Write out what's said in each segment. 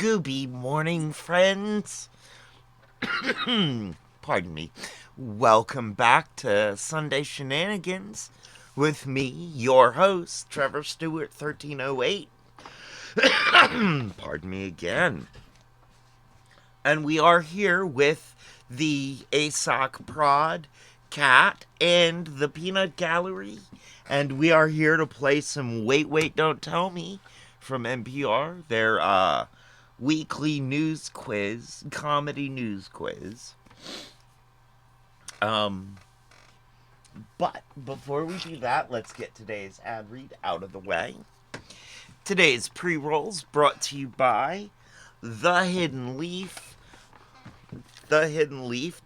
Gooby morning, friends. Pardon me. Welcome back to Sunday Shenanigans with me, your host, Trevor Stewart, 1308. Pardon me again. And we are here with the ASOC Prod, Cat, and the Peanut Gallery. And we are here to play some Wait, Wait, Don't Tell Me from NPR, their weekly news quiz, comedy news quiz. But before we do that, let's get today's ad read out of the way. Today's pre-rolls brought to you by The Hidden Leaf,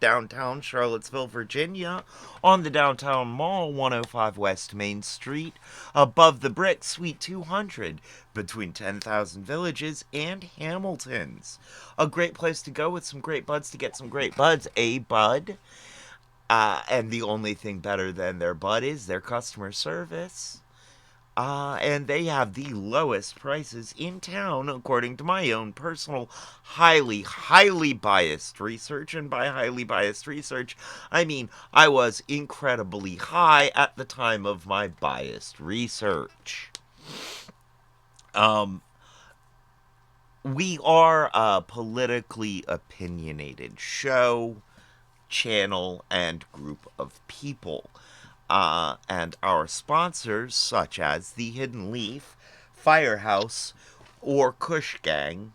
downtown Charlottesville, Virginia, on the Downtown Mall, 105 West Main Street, above the Brick, Suite 200, between 10,000 Villages and Hamilton's. A great place to go with some great buds to get some great buds. A bud. And the only thing better than their bud is their customer service. And they have the lowest prices in town, according to my own personal, highly biased research. And by highly biased research, I mean I was incredibly high at the time of my biased research. We are a politically opinionated show, channel, and group of people. And our sponsors, such as The Hidden Leaf, Firehouse, or Kush Gang,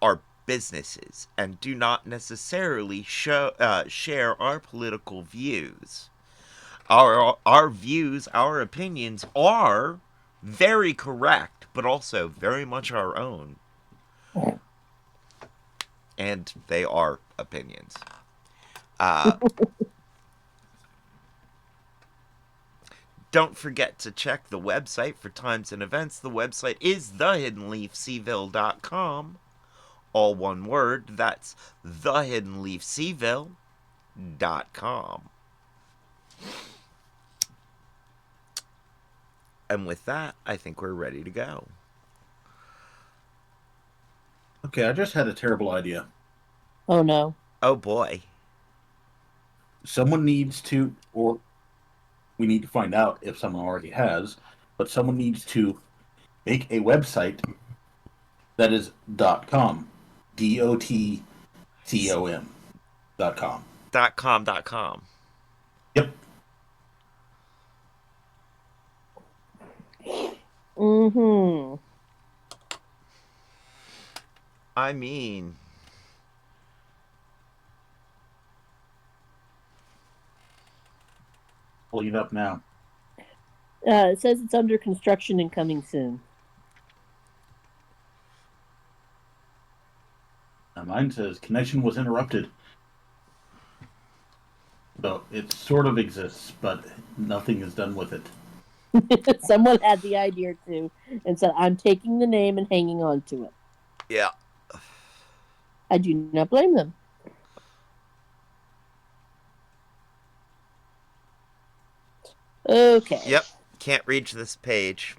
are businesses and do not necessarily share our political views. Our views, our opinions are very correct, but also very much our own. And they are opinions. Don't forget to check the website for times and events. The website is thehiddenleafseville.com. All one word. That's thehiddenleafseville.com. And with that, I think we're ready to go. Okay, I just had a terrible idea. Oh no. Oh boy. Someone needs to, or we need to find out if someone already has, but someone needs to make a website that is .com. DOTCOM. .com. .com. Yep. Mm-hmm. I mean, Pulling it up now. It says it's under construction and coming soon. Now mine says connection was interrupted. So it sort of exists, but nothing is done with it. Someone had the idea too and said, I'm taking the name and hanging on to it. yeah. I do not blame them. Okay. Yep. Can't reach this page.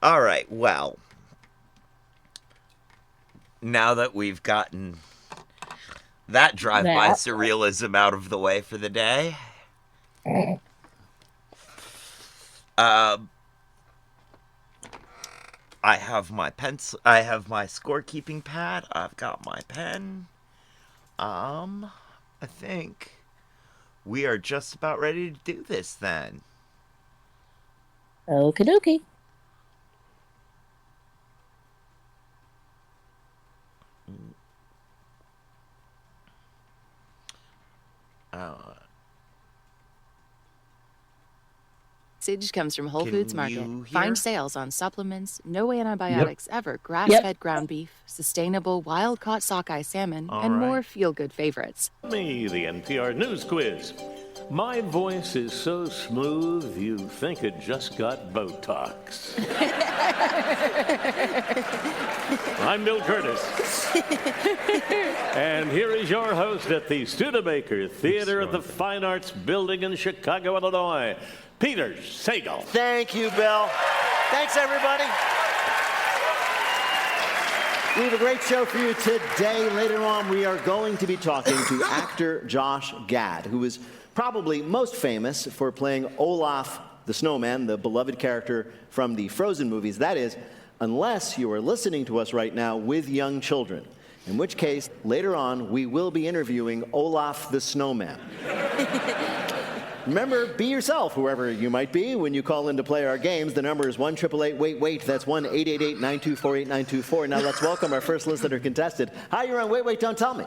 All right, well, now that we've gotten that drive-by surrealism out of the way for the day, I have my pencil. I have my scorekeeping pad. I've got my pen. I think we are just about ready to do this then. Okie dokie. Message comes from Whole Foods Market. you hear? Find sales on supplements, no antibiotics ever, grass-fed ground beef, sustainable wild-caught sockeye salmon, All and right. more feel-good favorites. Me, the NPR News Quiz. My voice is so smooth, you think it just got Botox. I'm Bill Curtis. And here is your host at the Studebaker Theater of the Fine Arts Building in Chicago, Illinois, Peter Sagal. Thank you, Bill. Thanks, everybody. We have a great show for you today. Later on, we are going to be talking to actor Josh Gadd, who is probably most famous for playing Olaf the Snowman, the beloved character from the Frozen movies. That is, unless you are listening to us right now with young children, in which case, later on, we will be interviewing Olaf the Snowman. Remember, be yourself, whoever you might be, when you call in to play our games. The number is 1-888-WAIT-WAIT. That's 1-888-924-8924. Now let's welcome our first listener contestant. Hi, you're on Wait, Wait, Don't Tell Me.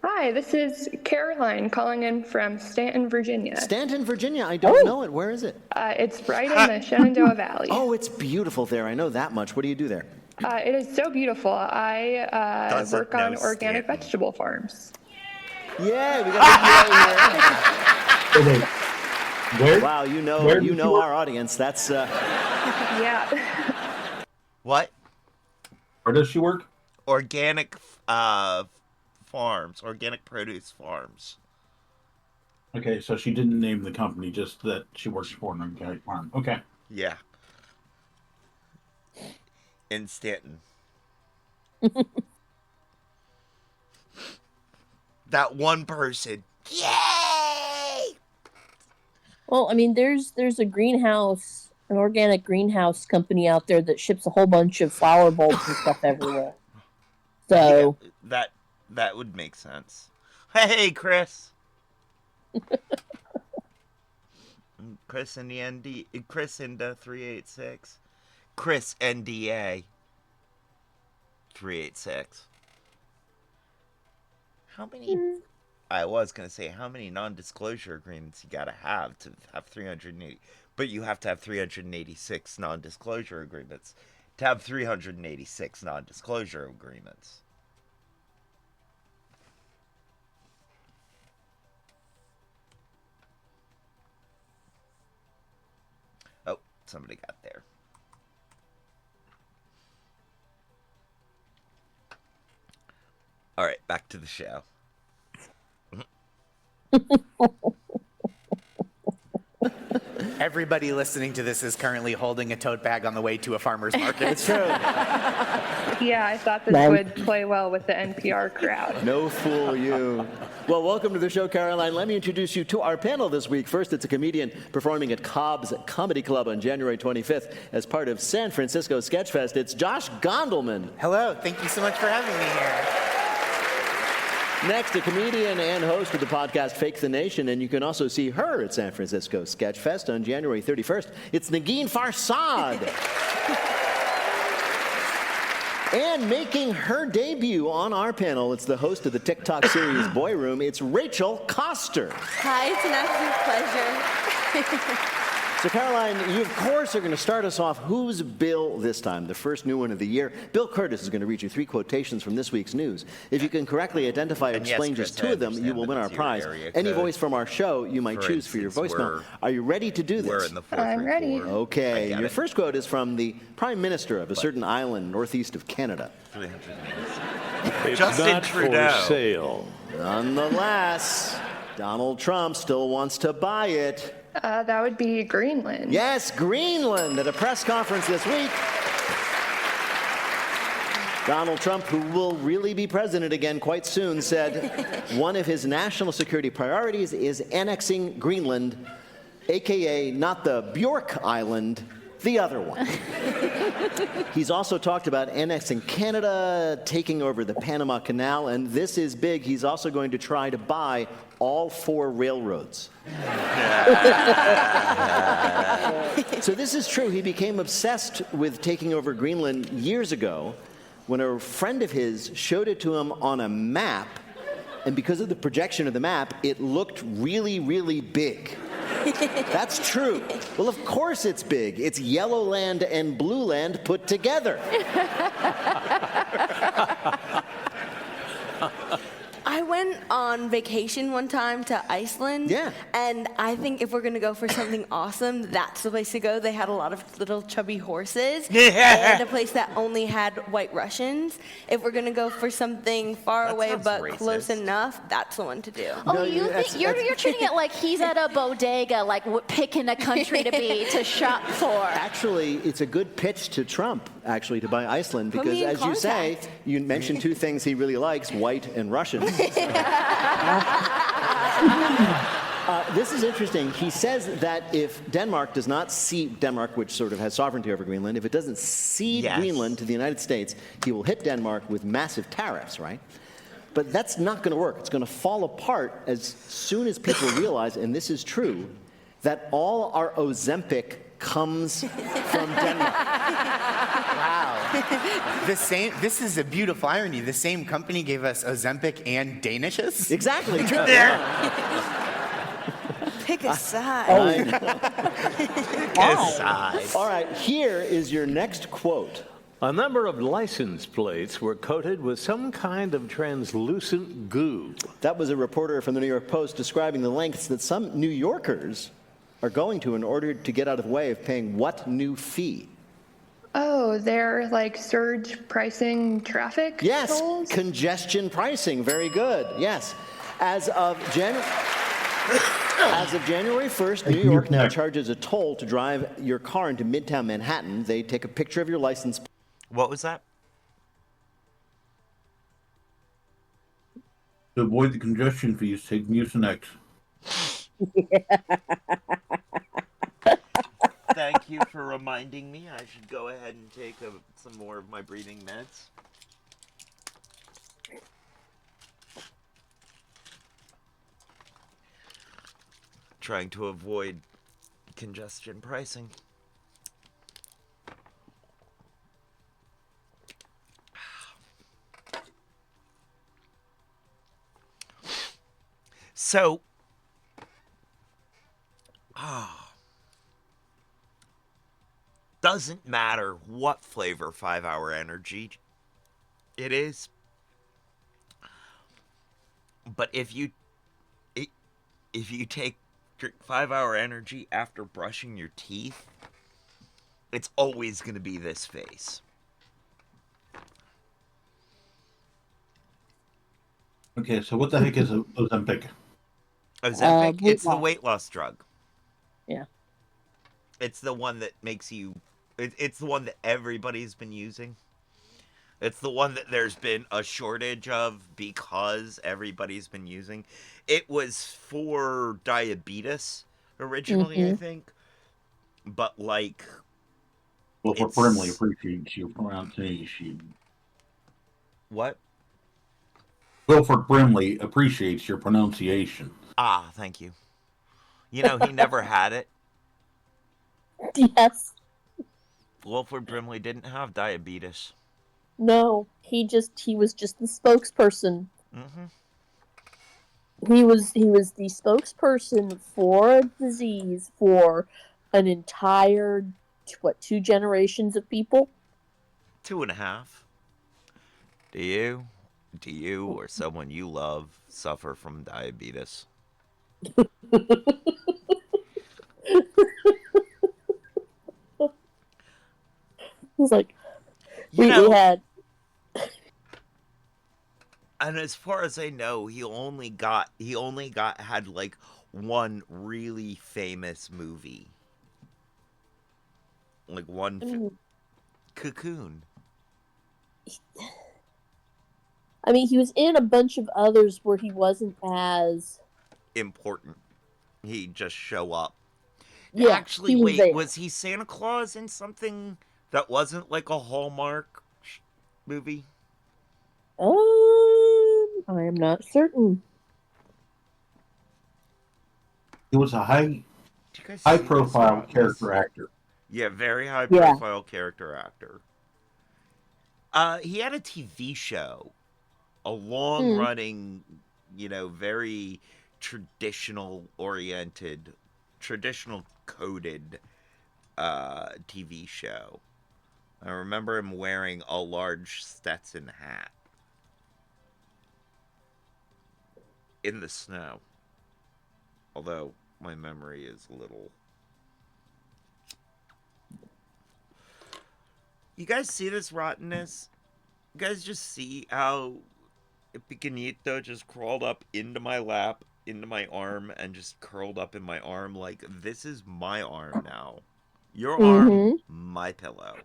Hi, this is Caroline calling in from Stanton, Virginia. Stanton, Virginia. I don't know it. Where is it? It's right in the Shenandoah Valley. Oh, it's beautiful there. I know that much. What do you do there? It is so beautiful. I work on organic vegetable farms. Yeah, we got a here. Where? Wow, you know our audience. That's Yeah. What? Where does she work? Organic farms, organic produce farms. Okay, so she didn't name the company, just that she works for an organic farm. Okay. Yeah. In Stanton. That one person. Yay! Well, I mean, there's a greenhouse, an organic greenhouse company out there that ships a whole bunch of flower bulbs and stuff everywhere. So Yeah, that would make sense. Hey, Chris. Chris in the ND. Chris in the 386. Chris NDA. 386. How many? I was gonna say how many non-disclosure agreements you gotta have to have 380, but you have to have 386 non-disclosure agreements to have 386 non-disclosure agreements. Oh, somebody got there. All right, back to the show. Everybody listening to this is currently holding a tote bag on the way to a farmer's market. it's true. Yeah, I thought this would play well with the NPR crowd. No fool you. Well, welcome to the show, Caroline. Let me introduce you to our panel this week. First, it's a comedian performing at Cobb's Comedy Club on January 25th as part of San Francisco Sketchfest. It's Josh Gondelman. Hello, thank you so much for having me here. Next, a comedian and host of the podcast Fake the Nation, and you can also see her at San Francisco Sketchfest on January 31st. It's Negin Farsad. And making her debut on our panel, it's the host of the TikTok series Boy Room. It's Rachel Coster. Hi, it's an absolute pleasure. So, Caroline, you, of course, are going to start us off. Who's Bill this time? The first new one of the year. Bill Curtis is going to read you 3 quotations from this week's news. If you can correctly identify or explain just 2 of them, you will win our prize. Any voice from our show you might choose for your voicemail. Are you ready to do this? We're in the 434. I'm ready. Okay. Your first quote is from the Prime Minister of a certain island northeast of Canada. 386. It's Justin not Trudeau. for sale. Nonetheless, Donald Trump still wants to buy it. That would be Greenland. Yes, Greenland. At a press conference this week, Donald Trump, who will really be president again quite soon, said one of his national security priorities is annexing Greenland, a.k.a. not the Bjork Island, the other one. He's also talked about annexing Canada, taking over the Panama Canal, and this is big. He's also going to try to buy all 4 railroads. So this is true. He became obsessed with taking over Greenland years ago when a friend of his showed it to him on a map, and because of the projection of the map, it looked really, really big. That's true. Well, of course it's big. It's Yellow Land and Blue Land put I went went on vacation one time to Iceland. Yeah. And I think if we're going to go for something awesome, that's the place to go. They had a lot of little chubby horses. And a place that only had White Russians. If we're going to go for something far away but close enough, that's the one to do. Oh, No, you that's- think you're treating it like he's at a bodega, like picking a country to shop for. Actually, it's a good pitch to Trump, actually, to buy Iceland, Put because me in as you say, contact. you mentioned two things he really likes, white and Russian. This is interesting. He says that if Denmark does not cede, Denmark, which sort of has sovereignty over Greenland, if it doesn't cede Greenland to the United States, he will hit Denmark with massive tariffs, right? But that's not going to work. It's going to fall apart as soon as people realize, and this is true, that all our Ozempic comes from Denmark. Wow. This is a beautiful irony. The same company gave us Ozempic and Danishes? Exactly. True. Pick a side. All right, here is your next quote. A number of license plates were coated with some kind of translucent goo. That was a reporter from the New York Post describing the lengths that some New Yorkers are going to in order to get out of the way of paying what new fee? Oh, they're like surge pricing traffic Yes, tolls? congestion pricing. Very good. Yes. As of January 1st, New York now charges a toll to drive your car into Midtown Manhattan. They take a picture of your license. What was that? To avoid the congestion fees, take Mucinex. Thank you for reminding me. I should go ahead and take some more of my breathing meds. Trying to avoid congestion pricing. So, doesn't matter what flavor 5-Hour Energy it is, but if you drink 5-Hour Energy after brushing your teeth, it's always going to be this face. Okay, so what the heck is Ozempic? Ozempic, it's the weight loss drug. Yeah. It's the one that makes you... It's the one that everybody's been using. It's the one that there's been a shortage of because everybody's been using. It was for diabetes originally, I think. But, like... Wilford Brimley appreciates your pronunciation. What? Wilford Brimley appreciates your pronunciation. Ah, thank you. You know, he never had it. Yes. Wilford Brimley didn't have diabetes. No, he was just the spokesperson. Mm-hmm. He was the spokesperson for a disease for an entire 2 generations of people? 2.5. Do you or someone you love suffer from diabetes? He's like, we had. And as far as I know, he only had like one really famous movie. Like one Cocoon. I mean, he was in a bunch of others where he wasn't as important. He'd just show up. Yeah, actually, he was wait, there. was he Santa Claus in something that wasn't like a Hallmark movie? I am not certain. He was a high-profile character actor. Yeah, very high-profile character actor. He had a TV show, a long-running, very traditional-oriented, traditional-coded TV show. I remember him wearing a large Stetson hat. in the snow. Although my memory is a little... You guys see this rottenness? You guys just see how Pequeñito just crawled up into my lap, into my arm, and just curled up in my arm like, this is my arm now. Your arm, my pillow.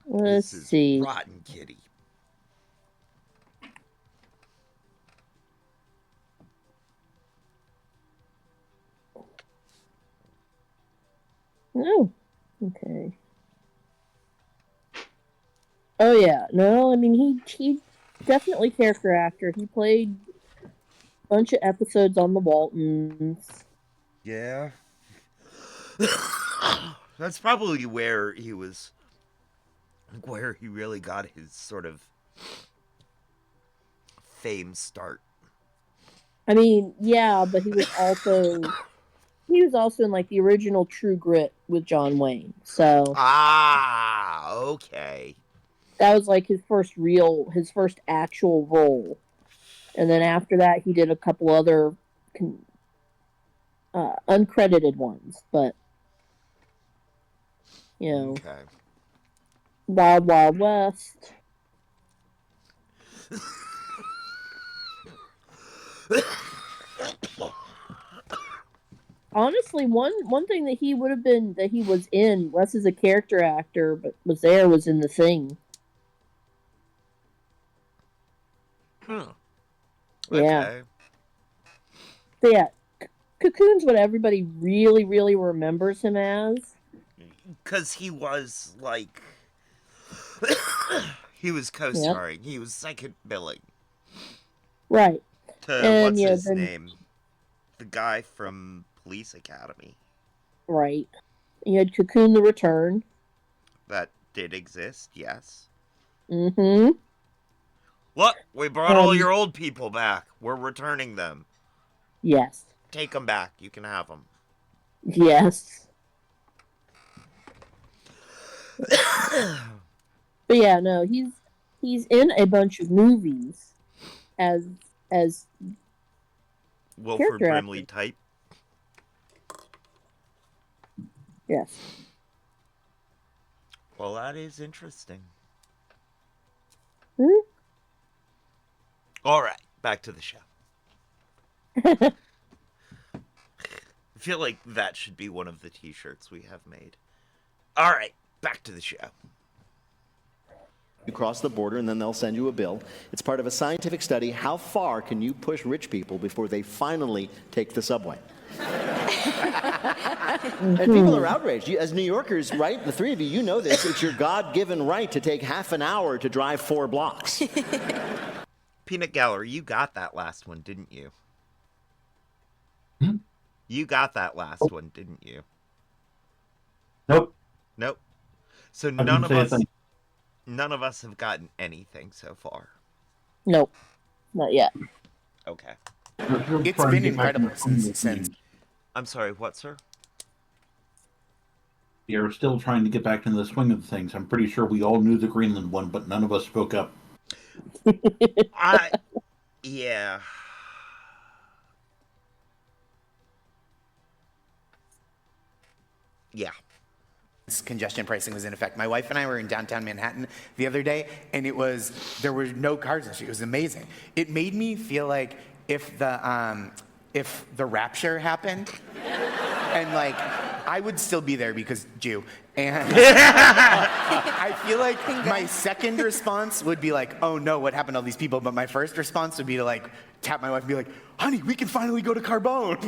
Let's see. Rotten kitty. Oh, okay. Oh yeah, no, I mean he definitely character actor. He played a bunch of episodes on the Waltons. Yeah. That's probably where he really got his sort of fame start. I mean, yeah, but he was also in like the original True Grit with John Wayne. So okay. That was like his first actual role. And then after that he did a couple other uncredited ones, but you know. Okay. Wild Wild West. Honestly, one thing that he was in, less as a character actor, but was in The Thing. Okay. Yeah. So yeah, Cocoon's what everybody really, really remembers him as. Because he was, like... he was co-starring. Yep. He was second billing. Right. What's his name? The guy from Police Academy. Right. You had Cocoon the Return. That did exist, yes. Mm-hmm. Look, we brought all your old people back. We're returning them. Yes. Take them back. You can have them. Yes. But yeah, no, he's in a bunch of movies as Wilford Brimley type. Yes. Well, that is interesting. All right, back to the show. I feel like that should be one of the t-shirts we have made. All right, back to the show. You cross the border and then they'll send you a bill. It's part of a scientific study. How far can you push rich people before they finally take the subway? And people are outraged. As New Yorkers, right? The three of you, you know this. It's your God-given right to take half an hour to drive 4 blocks. Peanut Gallery, you got that last one, didn't you? You got that last one, didn't you? Nope. So none of us have gotten anything so far. Nope. Not yet. Okay. It's been incredible since. I'm sorry, what, sir? You're still trying to get back into the swing of things. I'm pretty sure we all knew the Greenland one, but none of us spoke up. Yeah. Yeah. Congestion pricing was in effect. My wife and I were in downtown Manhattan the other day, and there were no cars in the street. It was amazing. It made me feel like if the rapture happened, and like I would still be there because Jew, and I feel like my second response would be like, oh no, what happened to all these people? But my first response would be to like tap my wife and be like, honey, we can finally go to Carbone.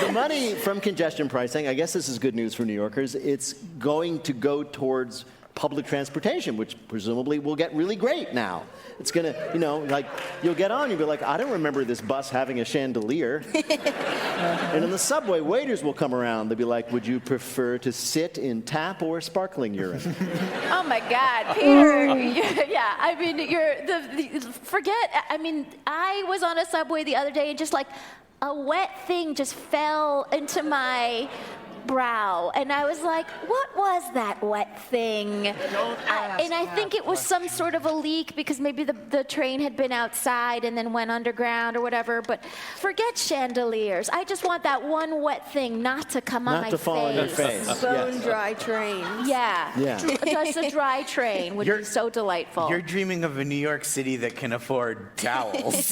The money from congestion pricing, I guess this is good news for New Yorkers, it's going to go towards public transportation, which presumably will get really great now. It's going to, like, you'll get on, you'll be like, I don't remember this bus having a chandelier. And in the subway, waiters will come around. They'll be like, would you prefer to sit in tap or sparkling urine? Oh my God, Peter. Yeah, I mean, I was on a subway the other day and just like a wet thing just fell into my wet brow. And I was like, what was that wet thing? And I think it was some sort of a leak because maybe the train had been outside and then went underground or whatever. But forget chandeliers. I just want that one wet thing not to come on my face. Not to fall on your face. Bone dry train. Yeah. Yeah. Just a dry train would be so delightful. You're dreaming of a New York City that can afford towels.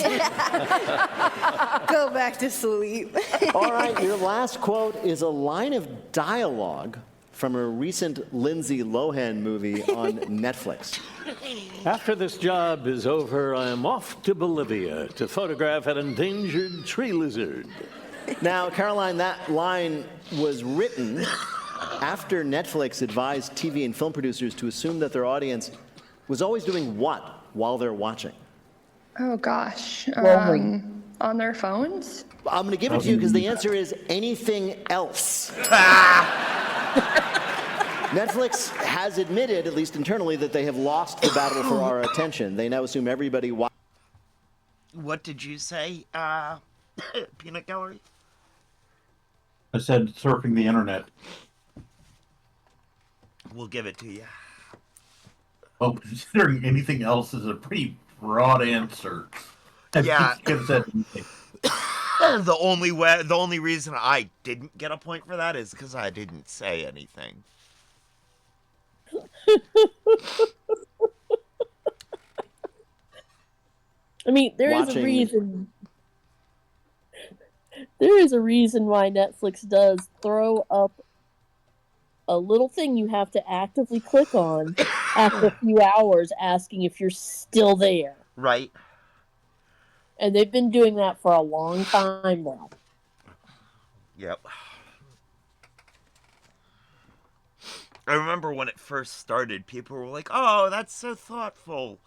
Go back to sleep. All right, your last quote is a line of dialogue from a recent Lindsay Lohan movie on Netflix. After this job is over, I am off to Bolivia to photograph an endangered tree lizard. Now, Caroline, that line was written after Netflix advised TV and film producers to assume that their audience was always doing what while they're watching? Oh gosh. Well, On their phones? I'm going to give it to you because the answer is anything else. Netflix has admitted, at least internally, that they have lost the battle for our attention. They now assume everybody... What did you say, Peanut Gallery? I said surfing the internet. We'll give it to you. Well, considering anything else is a pretty broad answer. Yeah. The the only reason I didn't get a point for that is because I didn't say anything. I mean, there is a reason. There is a reason why Netflix does throw up a little thing you have to actively click on after a few hours asking if you're still there. Right. And they've been doing that for a long time now. Yep. I remember when it first started, people were like, oh, that's so thoughtful.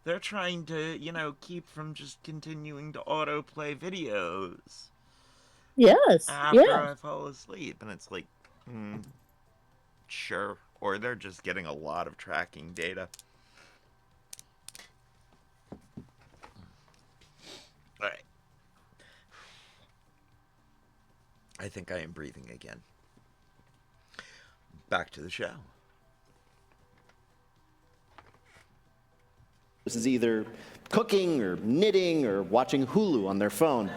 They're trying to, keep from just continuing to autoplay videos. Yes. After I fall asleep. And it's like, sure. Or they're just getting a lot of tracking data. All right. I think I am breathing again. Back to the show. This is either cooking or knitting or watching Hulu on their phone.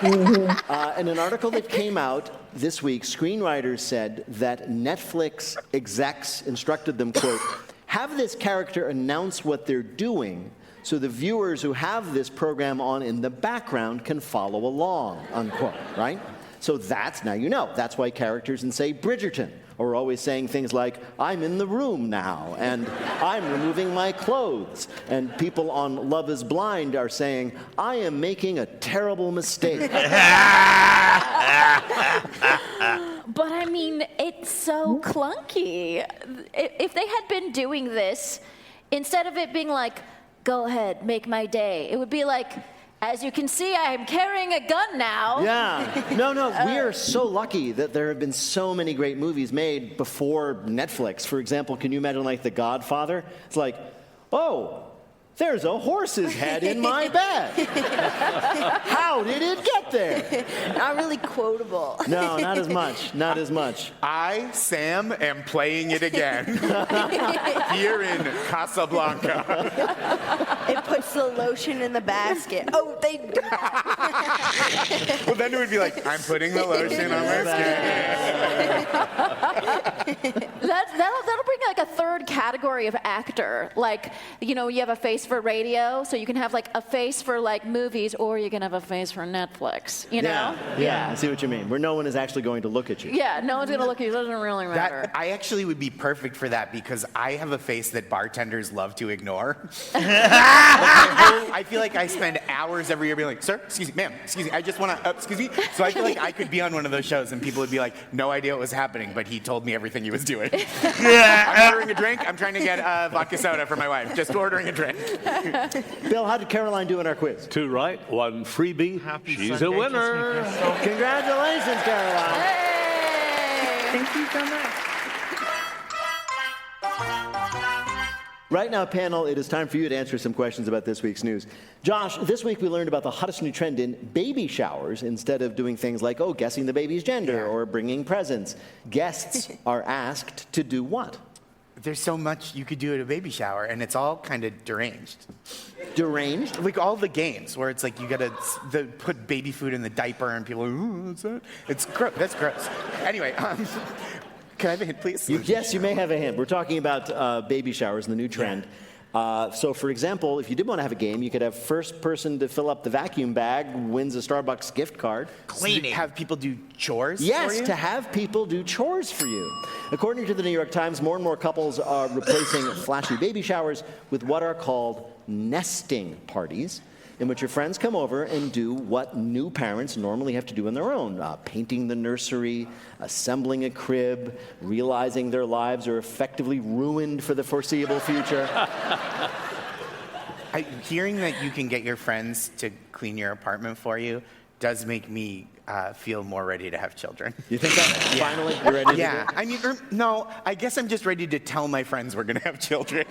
In an article that came out this week, screenwriters said that Netflix execs instructed them, quote, have this character announce what they're doing so the viewers who have this program on in the background can follow along, unquote, right? So that's, now you know, that's why characters in, say, Bridgerton are always saying things like, I'm in the room now, and I'm removing my clothes. And people on Love is Blind are saying, I am making a terrible mistake. But I mean, it's so clunky. If they had been doing this, instead of it being like, go ahead, make my day, it would be like, as you can see, I am carrying a gun now. Yeah. No, we are so lucky that there have been so many great movies made before Netflix. For example, can you imagine, like, The Godfather? It's like, oh, there's a horse's head in my bed. How did it get there? Not really quotable. No, not as much. Not as much. I, Sam, am playing it again. Here in Casablanca. It puts the lotion in the basket. Oh, they do that. Well, then it would be like, I'm putting the lotion on my skin. That'll bring like a third category of actor. Like, you have a face for radio, so you can have like a face for like movies, or you can have a face for Netflix, know? Yeah, I see what you mean. Where no one is actually going to look at you. Yeah, no one's going to look at you. It doesn't really matter. I actually would be perfect for that because I have a face that bartenders love to ignore. I feel like I spend hours every year being like, sir, excuse me, ma'am, excuse me, I just want to, excuse me. So I feel like I could be on one of those shows and people would be like, no idea what was happening, but he told me everything he was doing. I'm ordering a drink. I'm trying to get a vodka soda for my wife. Just ordering a drink. Bill, how did Caroline do in our quiz? 2 right, 1 freebie. She's Sunday, a winner. Congratulations, Caroline. Thank you so much. Right now, panel, it is time for you to answer some questions about this week's news. Josh, this week we learned about the hottest new trend in baby showers instead of doing things like, guessing the baby's gender or bringing presents. Guests are asked to do what? There's so much you could do at a baby shower, and it's all kind of deranged. Deranged? Like all the games where it's like you gotta put baby food in the diaper, and people are, ooh, what's that? It's gross. That's gross. Anyway, can I have a hint, please? Yes, you may have a hint. We're talking about baby showers and the new trend. So, for example, if you did want to have a game, you could have first person to fill up the vacuum bag wins a Starbucks gift card. Cleaning. So have people do chores Yes, for you? to have people do chores for you. According to the New York Times, more and more couples are replacing flashy baby showers with what are called nesting parties, in which your friends come over and do what new parents normally have to do on their own, painting the nursery, assembling a crib, realizing their lives are effectively ruined for the foreseeable future. Hearing that you can get your friends to clean your apartment for you does make me feel more ready to have children. You think that finally you're ready to do it? I mean, no, I guess I'm just ready to tell my friends we're going to have children.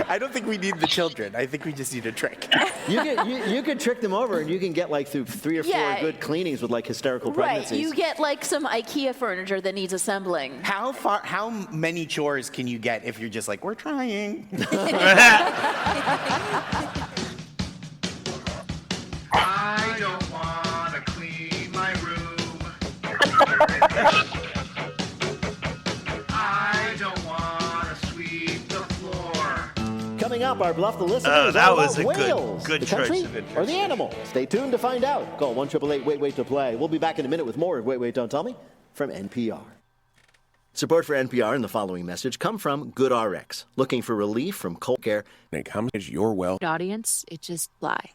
I don't think we need the children. I think we just need a trick. You could trick them over, and you can get like through 3 or 4 good cleanings with like hysterical pregnancies. Right, you get like some IKEA furniture that needs assembling. How many chores can you get if you're just like, we're trying? I don't want to clean my room. I don't want to sweep the floor. Coming up, our Bluff the Listener is that all was about a good- whales, good the choice country of interest. or the animal. Stay tuned to find out. Call 1-888-WAIT-WAIT to play. We'll be back in a minute with more of Wait, Wait, Don't Tell Me from NPR. Support for NPR and the following message come from GoodRx. Looking for relief from cold care. How much is your well? Audience, it just fly.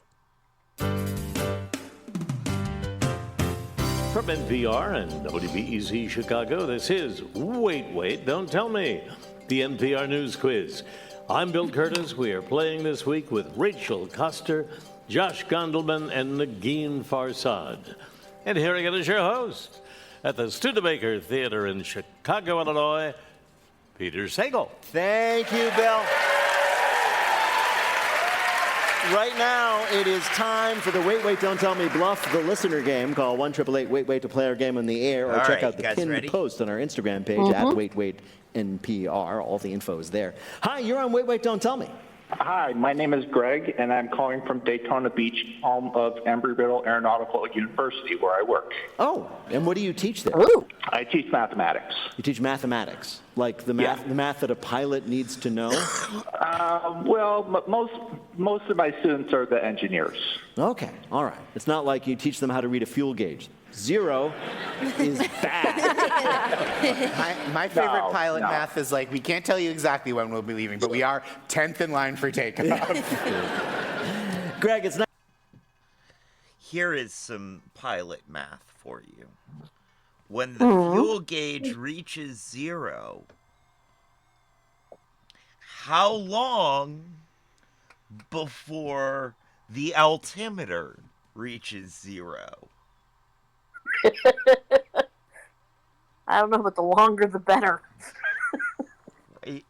From NPR and WBEZ Chicago, this is Wait, Wait, Don't Tell Me, the NPR News Quiz. I'm Bill Curtis. We are playing this week with Rachel Coster, Josh Gondelman, and Nagin Farsad. And here again is your host at the Studebaker Theater in Chicago, Illinois, Peter Sagal. Thank you, Bill. Right now, it is time for the Wait, Wait, Don't Tell Me Bluff the Listener game. Call 1-888-WAIT-WAIT to play our game on the air, or All check right, out the you guys pinned ready? post on our Instagram page at WaitWaitNPR. All the info is there. Hi, you're on Wait, Wait, Don't Tell Me. Hi, my name is Greg, and I'm calling from Daytona Beach, home of Embry-Riddle Aeronautical University, where I work. Oh, and what do you teach there? I teach mathematics. You teach mathematics, like the math that a pilot needs to know? Most of my students are the engineers. Okay, all right. It's not like you teach them how to read a fuel gauge. 0 is bad. My favorite pilot math is like, we can't tell you exactly when we'll be leaving, but we are 10th in line for takeoff. Greg, it's not. Here is some pilot math for you. When the fuel gauge reaches 0, how long before the altimeter reaches 0? I don't know, but the longer the better. Well,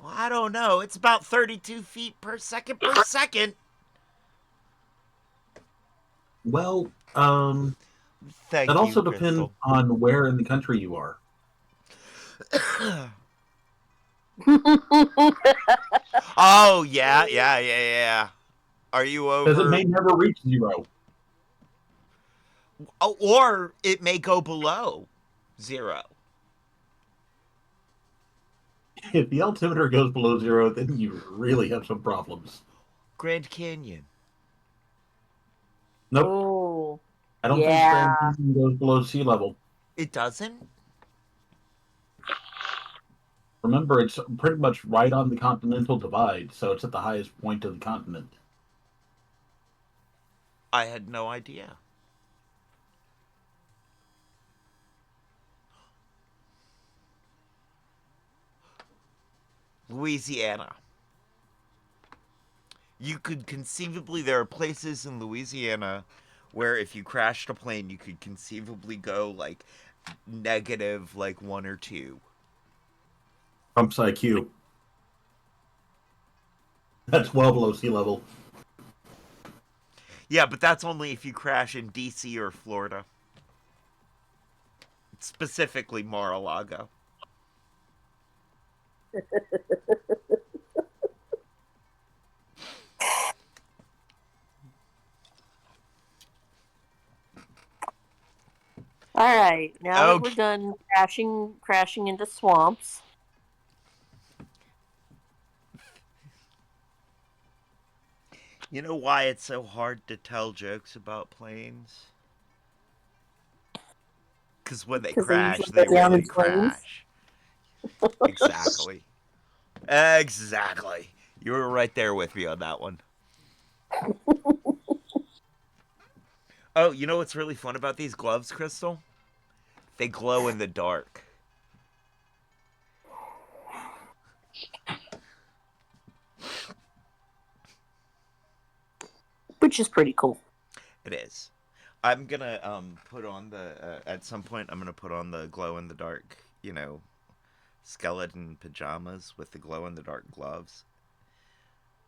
I don't know. It's about 32 feet per second per second. Well, Thank that you, also depends Crystal. on where in the country you are. Oh, yeah. Are you over? Because it may never reach 0. Oh, or it may go below 0. If the altimeter goes below 0, then you really have some problems. Grand Canyon. Nope. Oh, I don't think Grand Canyon goes below sea level. It doesn't? Remember, it's pretty much right on the continental divide, so it's at the highest point of the continent. I had no idea. Louisiana. You could conceivably, there are places in Louisiana where if you crashed a plane, you could conceivably go negative 1 or 2. Trump's IQ. That's well below sea level. Yeah, but that's only if you crash in D.C. or Florida. Specifically Mar-a-Lago. All right, now that we're done crashing into swamps. You know why it's so hard to tell jokes about planes? Because when they crash, they really crash. Exactly. Exactly. You were right there with me on that one. Oh, you know what's really fun about these gloves, Crystal? They glow in the dark. Which is pretty cool. It is. I'm gonna put on the at some point I'm gonna put on the glow in the dark, skeleton pajamas with the glow in the dark gloves,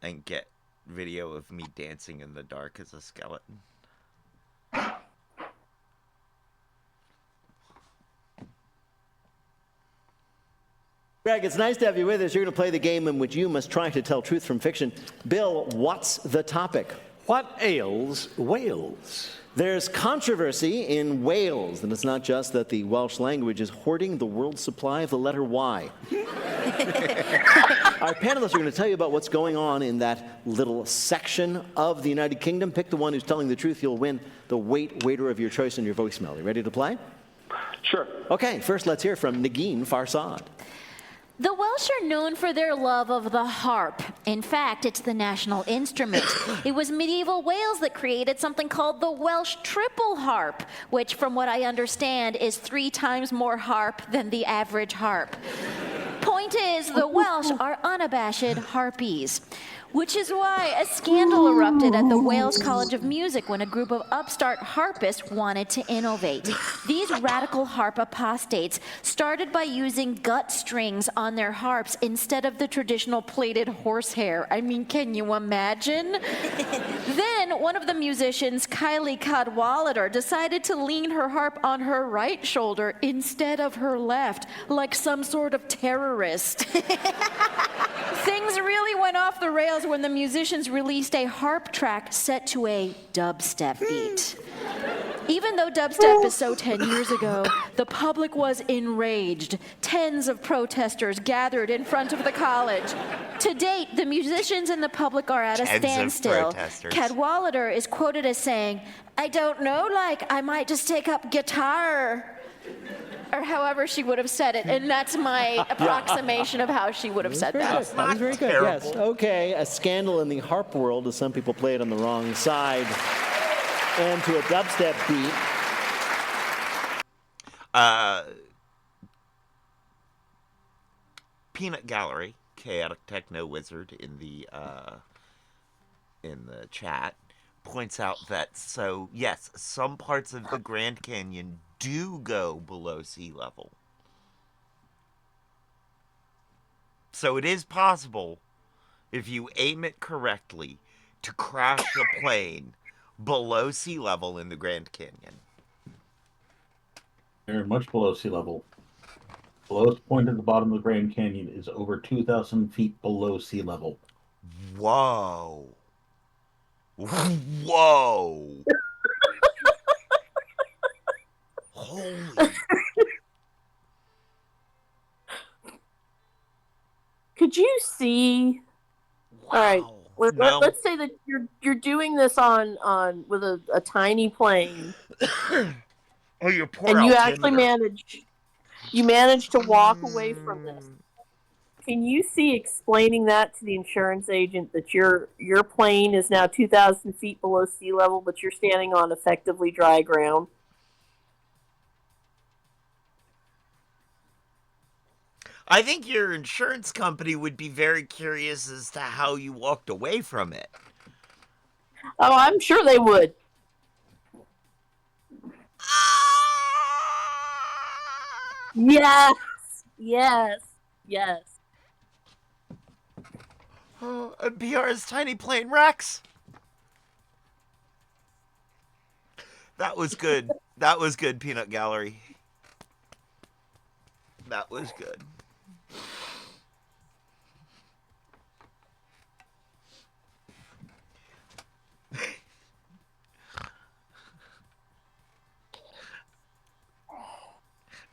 and get video of me dancing in the dark as a skeleton. Greg, it's nice to have you with us. You're going to play the game in which you must try to tell truth from fiction. Bill, what's the topic? What ails Wales? There's controversy in Wales, and it's not just that the Welsh language is hoarding the world's supply of the letter Y. Our panelists are going to tell you about what's going on in that little section of the United Kingdom. Pick the one who's telling the truth. You'll win the waiter of your choice in your voicemail. You ready to play? Sure. Okay, first let's hear from Negin Farsad. The Welsh are known for their love of the harp. In fact, it's the national instrument. It was medieval Wales that created something called the Welsh triple harp, which, from what I understand, is 3 times more harp than the average harp. Point is, the Welsh are unabashed harpies. Which is why a scandal erupted at the Wales College of Music when a group of upstart harpists wanted to innovate. These radical harp apostates started by using gut strings on their harps instead of the traditional plaited horsehair. I mean, can you imagine? Then one of the musicians, Kylie Cadwallader, decided to lean her harp on her right shoulder instead of her left, like some sort of terrorist. Things really went off the rails when the musicians released a harp track set to a dubstep beat. Even though dubstep is so 10 years ago, the public was enraged. Tens of protesters gathered in front of the college. To date, the musicians and the public are at a standstill. Cadwallader is quoted as saying, "I don't know, I might just take up guitar." Or however she would have said it, and that's my approximation of how she would have said that. That was very good, yes. Okay, a scandal in the harp world as some people play it on the wrong side. And to a dubstep beat. Peanut Gallery, chaotic techno wizard in the chat, points out that yes, some parts of the Grand Canyon do go below sea level. So it is possible, if you aim it correctly, to crash a plane below sea level in the Grand Canyon. They're much below sea level. The lowest point at the bottom of the Grand Canyon is over 2,000 feet below sea level. Whoa. Whoa. Holy. Could you see? Wow. All right. Let's say that you're doing this on with a tiny plane. Oh, your poor and you altimeter. actually manage to walk away from this. Can you see explaining that to the insurance agent that your plane is now 2,000 feet below sea level, but you're standing on effectively dry ground? I think your insurance company would be very curious as to how you walked away from it. Oh, I'm sure they would. Yes. NPR's Tiny Plane Rex. That was good. That was good, Peanut Gallery. That was good.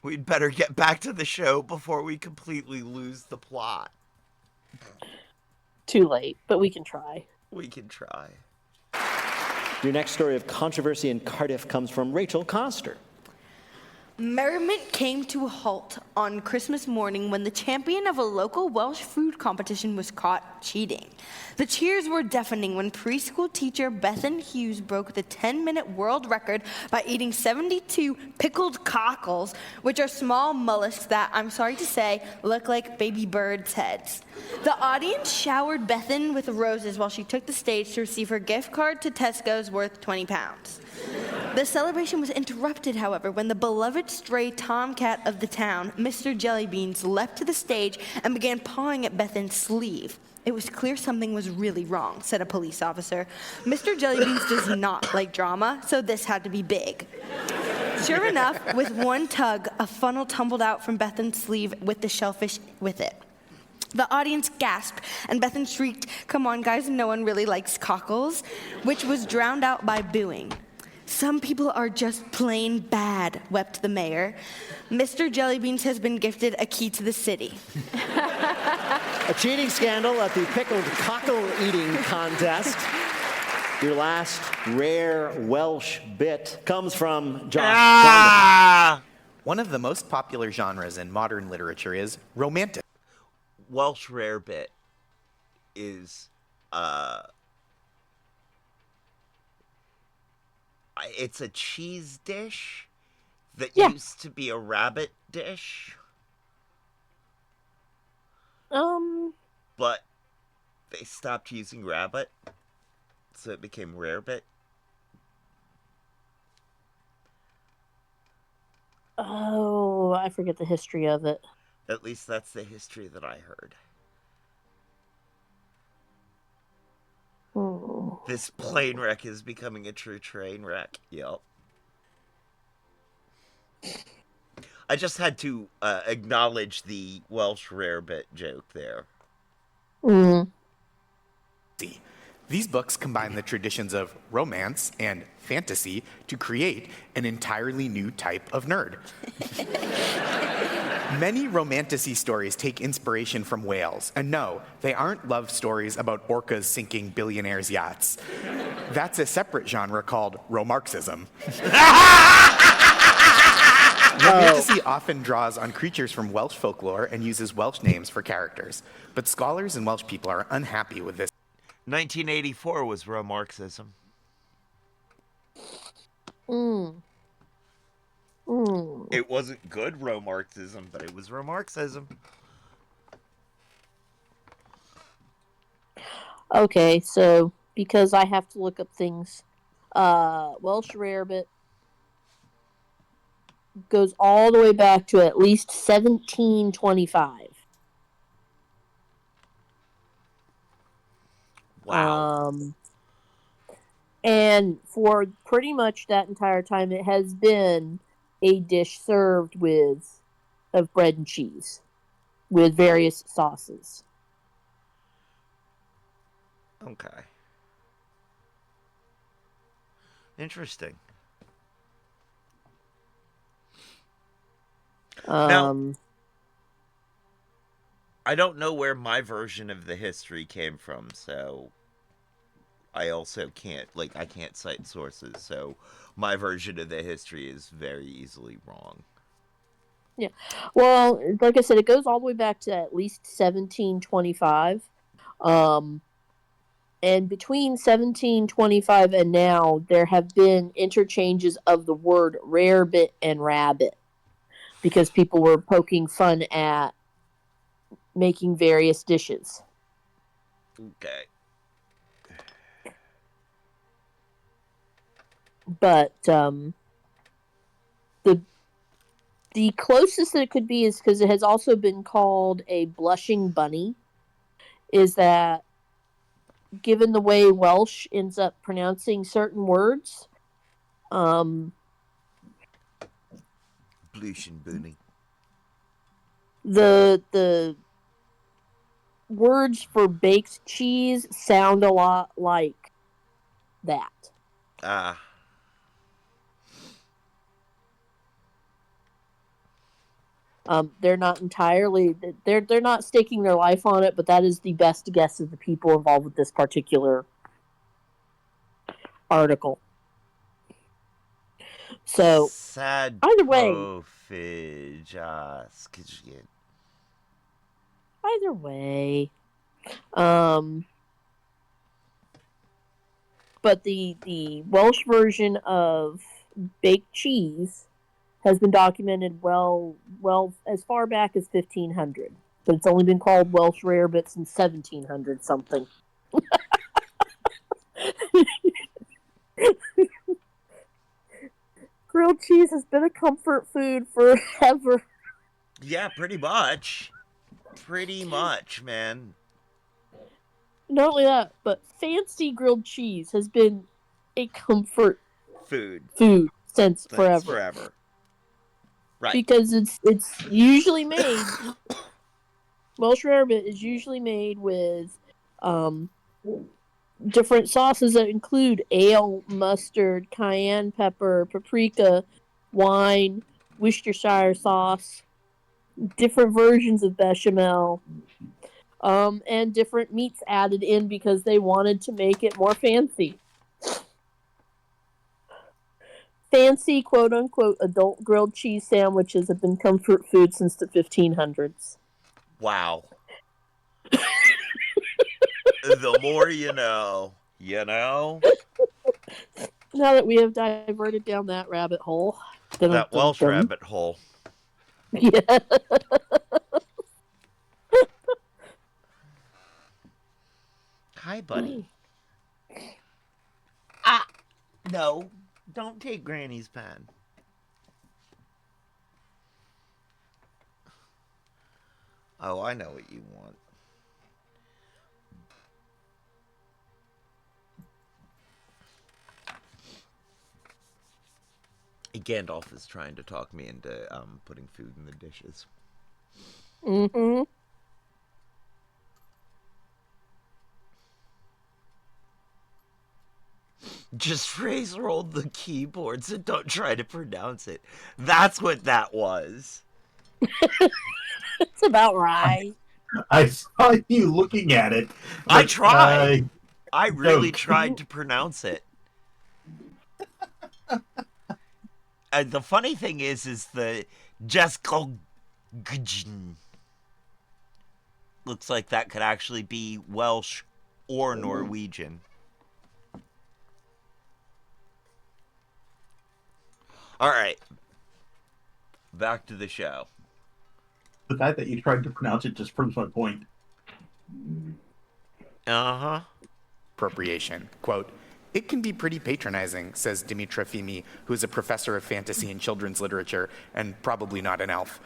We'd better get back to the show before we completely lose the plot. Too late, but we can try. We can try. Your next story of controversy in Cardiff comes from Rachel Coster. Merriment came to a halt on Christmas morning when the champion of a local Welsh food competition was caught cheating. The cheers were deafening when preschool teacher Bethan Hughes broke the 10-minute world record by eating 72 pickled cockles, which are small mollusks that, I'm sorry to say, look like baby birds' heads. The audience showered Bethan with roses while she took the stage to receive her gift card to Tesco's worth £20. The celebration was interrupted, however, when the beloved stray tomcat of the town, Mr. Jellybeans, leapt to the stage and began pawing at Bethan's sleeve. It was clear something was really wrong, said a police officer. Mr. Jellybeans does not like drama, so this had to be big. Sure enough, with one tug, a funnel tumbled out from Bethan's sleeve with the shellfish with it. The audience gasped, and Bethan shrieked, "Come on, guys, no one really likes cockles," which was drowned out by booing. "Some people are just plain bad," wept the mayor. Mr. Jellybeans has been gifted a key to the city. A cheating scandal at the pickled cockle eating contest. Your last rare Welsh bit comes from Josh Gadd. One of the most popular genres in modern literature is romantic. Welsh rare bit is it's a cheese dish that used to be a rabbit dish. But they stopped using rabbit, so it became rarebit. Oh, I forget the history of it. At least that's the history that I heard. This plane wreck is becoming a true train wreck. Yep. I just had to acknowledge the Welsh rarebit joke there. These books combine the traditions of romance and fantasy to create an entirely new type of nerd. Many romantasy stories take inspiration from whales, and no, they aren't love stories about orcas sinking billionaires' yachts. That's a separate genre called Romarxism. Romantasy often draws on creatures from Welsh folklore and uses Welsh names for characters, but scholars and Welsh people are unhappy with this. 1984 was Romarxism. It wasn't good Romarxism, but it was Romarxism. Okay, so because I have to look up things, Welsh rarebit goes all the way back to at least 1725. Wow. And for pretty much that entire time, it has been a dish served of bread and cheese with various sauces. Okay. Interesting. Now, I don't know where my version of the history came from, so I also can't cite sources, so my version of the history is very easily wrong. Yeah. Well, like I said, it goes all the way back to at least 1725. And between 1725 and now, there have been interchanges of the word rarebit and rabbit because people were poking fun at making various dishes. Okay. But the closest that it could be is because it has also been called a blushing bunny, is that given the way Welsh ends up pronouncing certain words, Bloosh and Booney. The words for baked cheese sound a lot like that. They're not entirely, they're not staking their life on it, but that is the best guess of the people involved with this particular article. So, Sad either way, either way, but the Welsh version of baked cheese has been documented well as far back as 1500, but it's only been called Welsh rarebit since 1700 something. Grilled cheese has been a comfort food forever. Yeah, pretty much. Pretty much, man. Not only that, but fancy grilled cheese has been a comfort food since forever. Right. Because it's usually made Welsh rarebit is usually made with different sauces that include ale, mustard, cayenne pepper, paprika, wine, Worcestershire sauce, different versions of bechamel, and different meats added in because they wanted to make it more fancy. Fancy, quote-unquote, adult grilled cheese sandwiches have been comfort food since the 1500s. Wow. The more you know, Now that we have diverted down that rabbit hole. That Welsh rabbit hole. Yeah. Hi, buddy. No. Don't take Granny's pen. Oh, I know what you want. Gandalf is trying to talk me into putting food in the dishes. Mm-hmm. Just phrase roll the keyboards and don't try to pronounce it. That's what that was. It's about right. I saw you looking at it. I tried. I really tried to pronounce it. The funny thing is the Jeskogn looks like that could actually be Welsh or Norwegian. All right. Back to the show. The fact that you tried to pronounce it just proves my point. Uh-huh. Appropriation. Quote, "It can be pretty patronizing," says Dimitra Fimi, who is a professor of fantasy and children's literature and probably not an elf.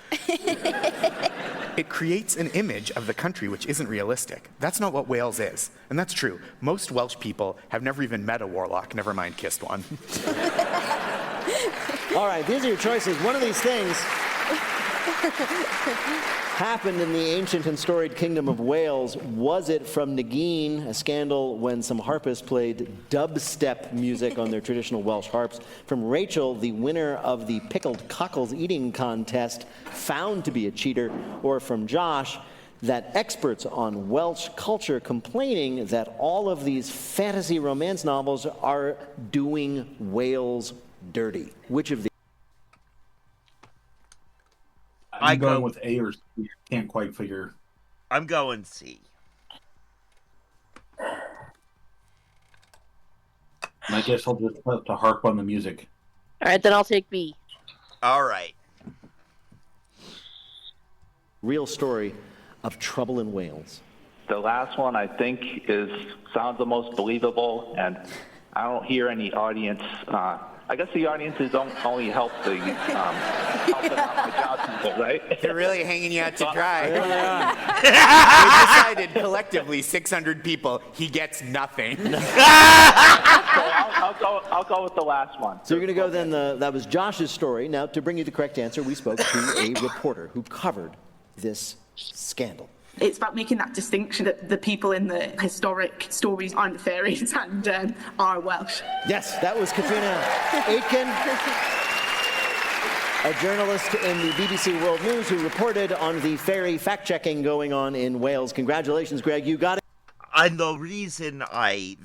"It creates an image of the country which isn't realistic. That's not what Wales is." And that's true. Most Welsh people have never even met a warlock, never mind kissed one. All right, these are your choices. One of these things happened in the ancient and storied kingdom of Wales. Was it from Negeen, a scandal when some harpists played dubstep music on their traditional Welsh harps? From Rachel, the winner of the pickled cockles eating contest, found to be a cheater? Or from Josh, that experts on Welsh culture complaining that all of these fantasy romance novels are doing Wales dirty? Which of these? I'm going with A or C. Can't quite figure. I'm going C. And I guess I'll just have to harp on the music. All right, then I'll take B. All right. Real story of trouble in Wales. The last one I think sounds the most believable, and I don't hear any audience I guess the audiences don't only help the help them out with the job people, right? They're really hanging you out to dry. They decided collectively, 600 people, he gets nothing. So I'll go with the last one. So you're going to go then, that was Josh's story. Now, to bring you the correct answer, we spoke to a reporter who covered this scandal. It's about making that distinction that the people in the historic stories aren't fairies and are Welsh. Yes, that was Katrina Aitken, a journalist in the BBC World News who reported on the fairy fact-checking going on in Wales. Congratulations, Greg, you got it. And the reason I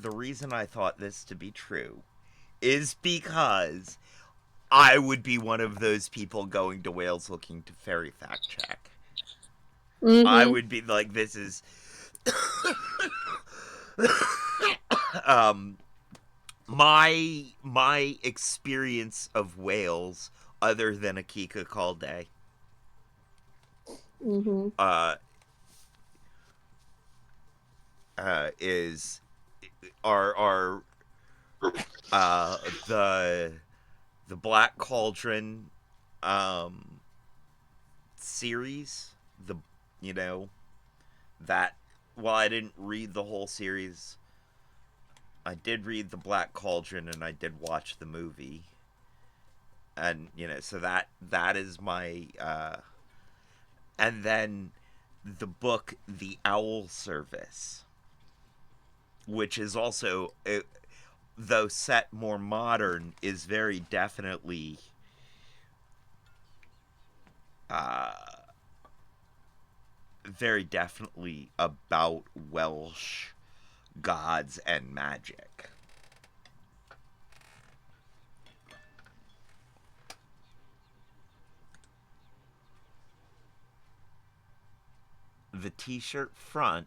thought this to be true is because I would be one of those people going to Wales looking to fairy fact-check. Mm-hmm. I would be like, this is my experience of Wales, other than Akika Calde, Mm-hmm. Is the Black Cauldron series. While I didn't read the whole series, I did read the Black Cauldron and I did watch the movie. And, so that is my, and then the book, The Owl Service, which is also, though set more modern, is very definitely, about Welsh gods and magic. The t-shirt front,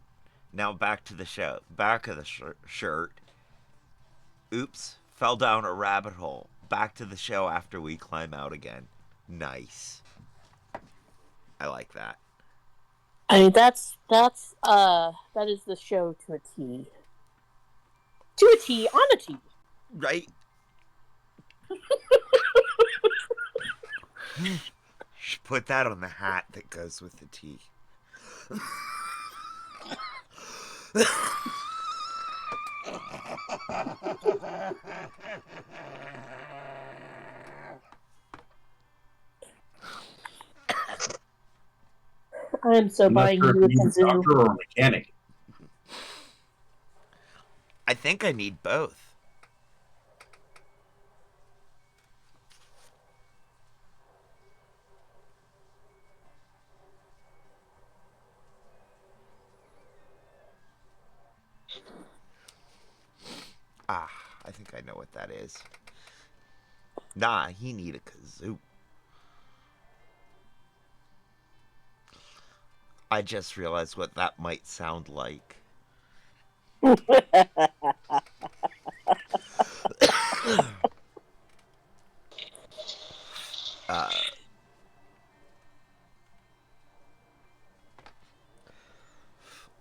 now back to the show, back of the shirt, oops, fell down a rabbit hole, back to the show after we climb out again. Nice. I like that. I mean, that is the show to a T. To a T, on a T. Right? Should put that on the hat that goes with the T. I am so buying you a kazoo. Doctor or a mechanic? I think I need both. I think I know what that is. Nah, he need a kazoo. I just realized what that might sound like. All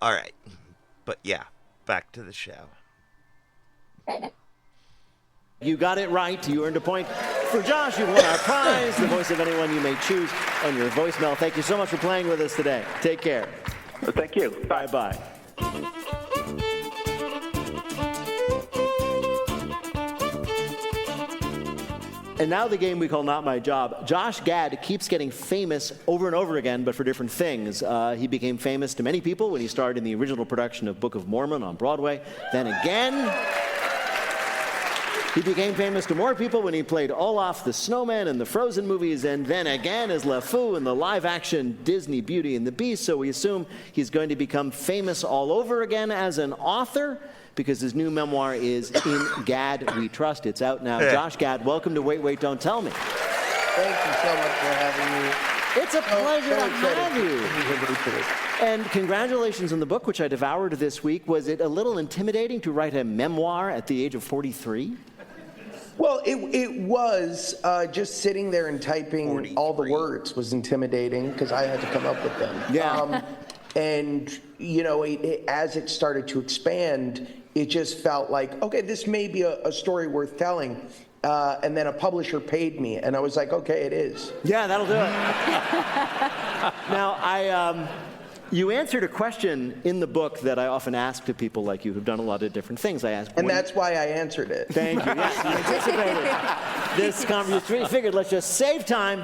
right. But yeah, back to the show. You got it right. You earned a point. For Josh, you won our prize, the voice of anyone you may choose on your voicemail. Thank you so much for playing with us today. Take care. Thank you. Bye-bye. And now the game we call Not My Job. Josh Gadd keeps getting famous over and over again, but for different things. He became famous to many people when he starred in the original production of Book of Mormon on Broadway. Then again, he became famous to more people when he played Olaf the Snowman in the Frozen movies, and then again as LeFou in the live-action Disney Beauty and the Beast. So we assume he's going to become famous all over again as an author, because his new memoir is In Gadd We Trust. It's out now. Josh Gadd, welcome to Wait, Wait, Don't Tell Me. Thank you so much for having me. It's a pleasure to have you. And congratulations on the book, which I devoured this week. Was it a little intimidating to write a memoir at the age of 43? Well, it was. Just sitting there and typing all the words was intimidating because I had to come up with them. Yeah. And, you know, as it started to expand, it just felt like, okay, this may be a story worth telling. And then a publisher paid me, and I was like, okay, it is. Yeah, that'll do it. Now, you answered a question in the book that I often ask to people like you who've done a lot of different things. I ask, and that's why I answered it. Thank you. Yes, you anticipated this conversation. You figured, let's just save time.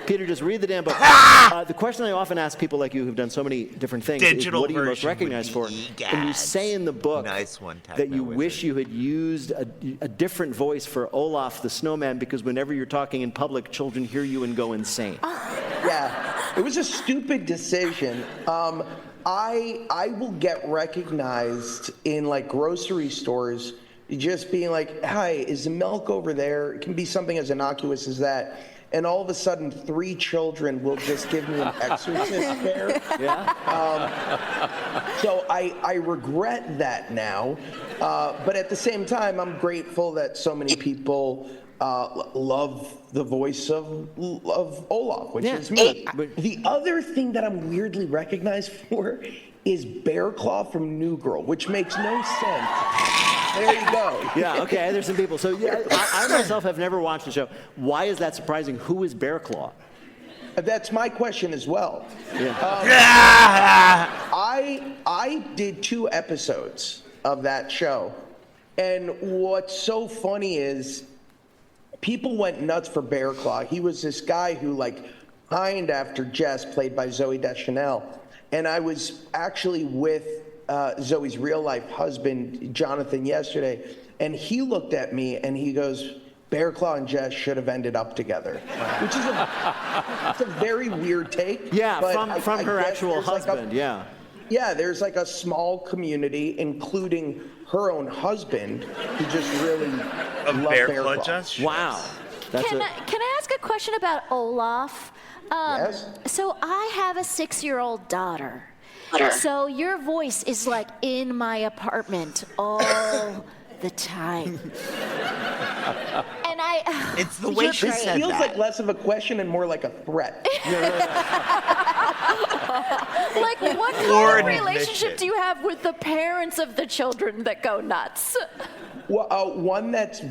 Peter, just read the damn book. The question I often ask people like you who've done so many different things is, what are you most recognized for? And you say in the book that you wish you had used a different voice for Olaf the snowman, because whenever you're talking in public, children hear you and go insane. Yeah, it was a stupid decision. I will get recognized in like grocery stores just being like, hi, is the milk over there? It can be something as innocuous as that. And all of a sudden, 3 children will just give me an exorcist stare. Yeah. So I regret that now. But at the same time, I'm grateful that so many people love the voice of Olaf, which is me. The other thing that I'm weirdly recognized for is Bear Claw from New Girl, which makes no sense. There you go. Yeah, okay, there's some people. So yeah, I myself have never watched the show. Why is that surprising? Who is Bear Claw? That's my question as well. Yeah. I did 2 episodes of that show, and what's so funny is people went nuts for Bear Claw. He was this guy who like pined after Jess, played by Zooey Deschanel, and I was actually with Zoe's real life husband, Jonathan, yesterday, and he looked at me and he goes, Bear Claw and Jess should have ended up together, which is it's a very weird take. Yeah, but from her actual Like husband, yeah. Yeah, there's like a small community, including her own husband, who just really love Bear Claw. Wow. Can I ask a question about Olaf? Yes. So I have a 6-year-old daughter. So your voice is like in my apartment all the time. And it's the way she said that. It feels like less of a question and more like a threat. Like, what kind of relationship do you have with the parents of the children that go nuts? Well, one that's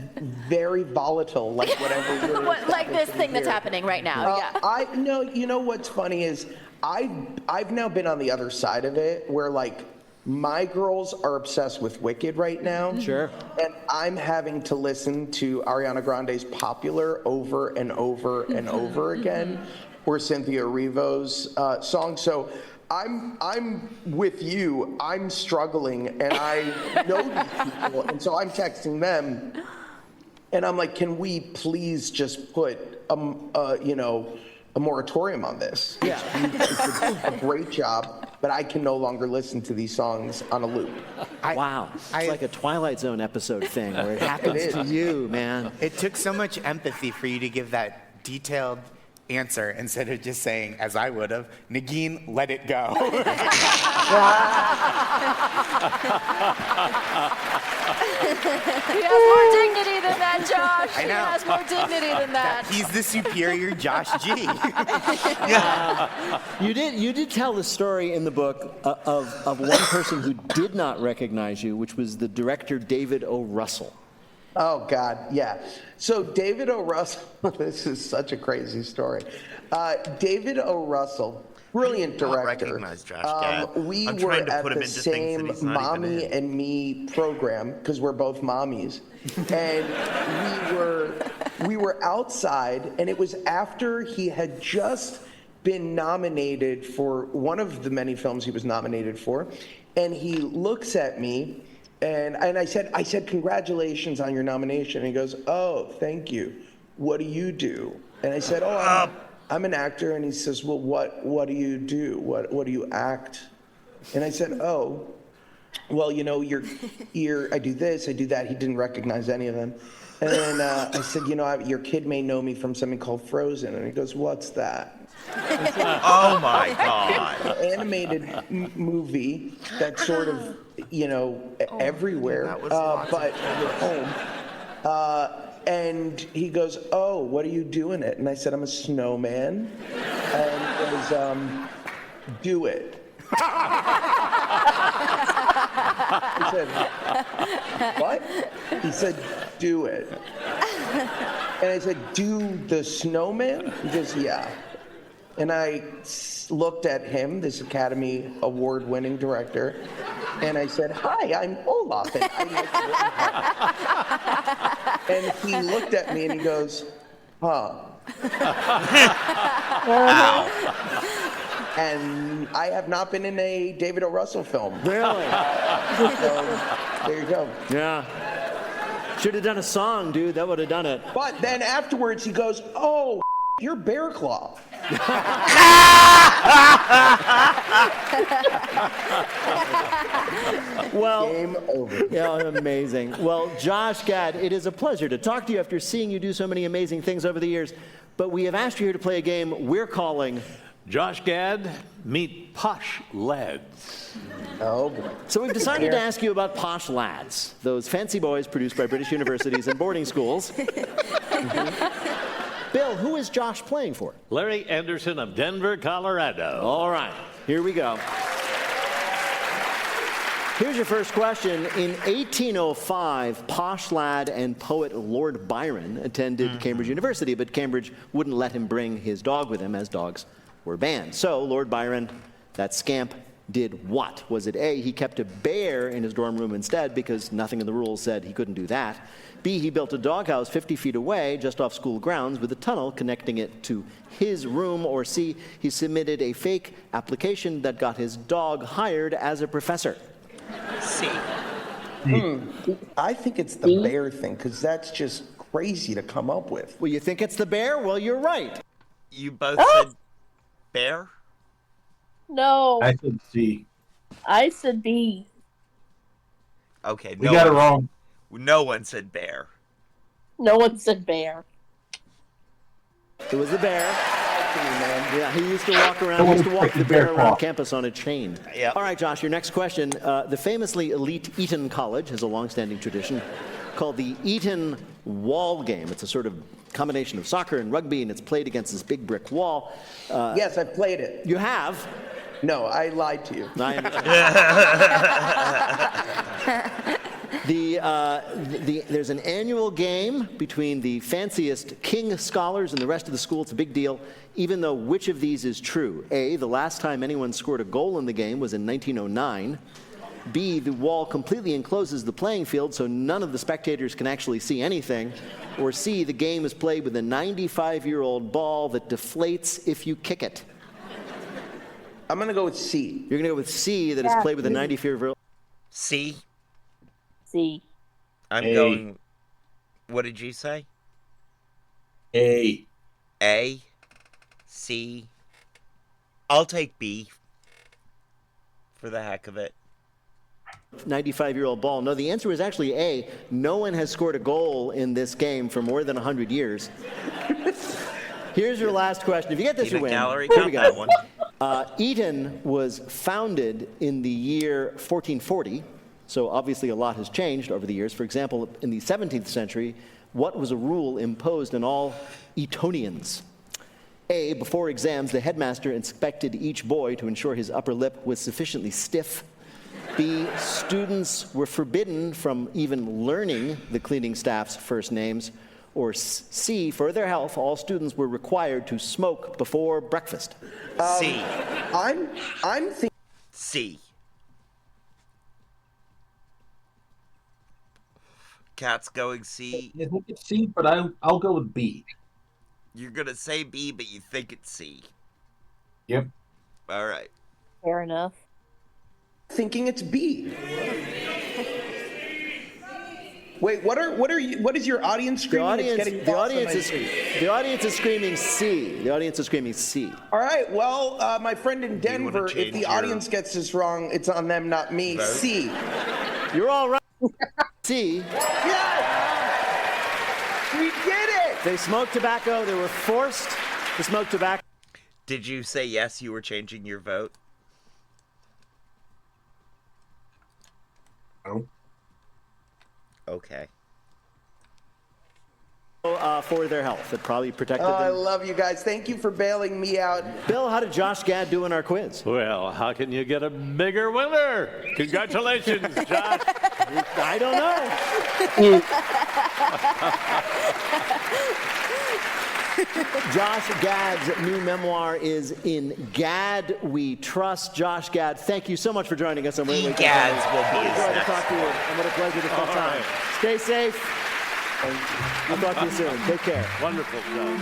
very volatile, like whatever. Like this thing that's happening right now. Yeah. You know what's funny is I've now been on the other side of it, where like my girls are obsessed with Wicked right now. Sure. And I'm having to listen to Ariana Grande's Popular over and over and over again, or Cynthia Erivo's song. So I'm with you. I'm struggling, and I know these people, and so I'm texting them, and I'm like, can we please just put a moratorium on this? Yeah. It's a great job, but I can no longer listen to these songs on a loop. Wow. It's like a Twilight Zone episode thing where it happens to you, man. It took so much empathy for you to give that detailed answer instead of just saying, as I would have, Nagin, let it go. He has more dignity than that, Josh. I know. He has more dignity than that. He's the superior Josh G. You did tell the story in the book of one person who did not recognize you, which was the director David O. Russell. Oh, God, yeah. So David O. Russell, this is such a crazy story. David O. Russell, brilliant director. Recognize Josh Gadd. We I'm were trying to at put him the into things that same he's not even Mommy in. and Me program, because we're both mommies. And we were outside, and it was after he had just been nominated for one of the many films he was nominated for. And he looks at me, and I said, congratulations on your nomination. And he goes, oh, thank you. What do you do? And I said, I'm an actor. And he says, well, what do you do? What do you act? And I said, oh, well, you're I do this, I do that. He didn't recognize any of them. And then I said, your kid may know me from something called Frozen. And he goes, what's that? Oh my God. An animated movie that's sort of, everywhere, but you're home. And he goes, oh, what do you do in it? And I said, I'm a snowman. And he goes, do it. I said, what? He said, do it. And I said, do the snowman? He goes, yeah. And I looked at him, this Academy Award-winning director, and I said, hi, I'm Olaf. And, and he looked at me and he goes, huh. Wow. And I have not been in a David O. Russell film. Really? So, there you go. Yeah. Should have done a song, dude. That would have done it. But then afterwards he goes, oh, you're Bear Claw. Well, game over. Yeah, amazing. Well, Josh Gadd, it is a pleasure to talk to you after seeing you do so many amazing things over the years. But we have asked you here to play a game we're calling Josh Gadd, meet Posh Lads. Oh, boy. So we've decided to ask you about Posh Lads, those fancy boys produced by British universities and boarding schools. Bill, who is Josh playing for? Larry Anderson of Denver, Colorado. All right, here we go. Here's your first question. In 1805, posh lad and poet Lord Byron attended Cambridge University, but Cambridge wouldn't let him bring his dog with him, as dogs were banned. So Lord Byron, that scamp, did what? Was it A, he kept a bear in his dorm room instead because nothing in the rules said he couldn't do that? B, he built a doghouse 50 feet away, just off school grounds, with a tunnel connecting it to his room? Or C, he submitted a fake application that got his dog hired as a professor? C. I think it's the bear thing, because that's just crazy to come up with. Well, you think it's the bear? Well, you're right. You both said bear? No. I said C. I said B. Okay, We got it one- wrong. No one said bear. No one said bear. It was the bear. Yeah, he used to walk around. No He used to one walk picked the the bear bear around paw. campus on a chain. Yep. All right, Josh, your next question. The famously elite Eton College has a long-standing tradition called the Eton Wall game. It's a sort of combination of soccer and rugby, and it's played against this big brick wall. Yes, I've played it. You have? No, I lied to you. There's an annual game between the fanciest King scholars and the rest of the school. It's a big deal, even though which of these is true? A, the last time anyone scored a goal in the game was in 1909. B, the wall completely encloses the playing field, so none of the spectators can actually see anything. Or C, the game is played with a 95-year-old ball that deflates if you kick it. I'm going to go with C. You're going to go with C, that is played with a 95-year-old. C. C. I'm A. going. What did you say? A. A. C. I'll take B. For the heck of it. 95-year-old ball. No, the answer is actually A. No one has scored a goal in this game for more than 100 years. Here's your last question. If you get this, you Peanut win. gallery, Here we count go. that one. Eton was founded in the year 1440, so obviously a lot has changed over the years. For example, in the 17th century, what was a rule imposed on all Etonians? A, before exams, the headmaster inspected each boy to ensure his upper lip was sufficiently stiff. B, students were forbidden from even learning the cleaning staff's first names. Or C, for their health, all students were required to smoke before breakfast. C. I'm thinking C. Cat's going C. I think it's C, but I'll go with B. You're gonna say B, but you think it's C. Yep. All right. Fair enough. thinking it's B. Wait, what is your audience screaming? The audience is screaming C. The audience is screaming C. All right, well, my friend in Denver, if the audience gets this wrong, it's on them, not me. Vote. C. You're all right. C. Yes! We did it! They smoked tobacco. They were forced to smoke tobacco. Did you say yes, you were changing your vote? No. Okay. For their health. It probably protected I them. love you guys. Thank you for bailing me out. Bill, how did Josh Gadd do in our quiz? Well, how can you get a bigger winner? Congratulations, Josh. I don't know. Josh Gadd's new memoir is In Gadd We Trust. Josh Gadd, thank you so much for joining us on Wait Wait. Gads will be his Glad to next talk to you, and what a pleasure to spend time. Stay safe. I'll talk to you soon. Take care. Wonderful job.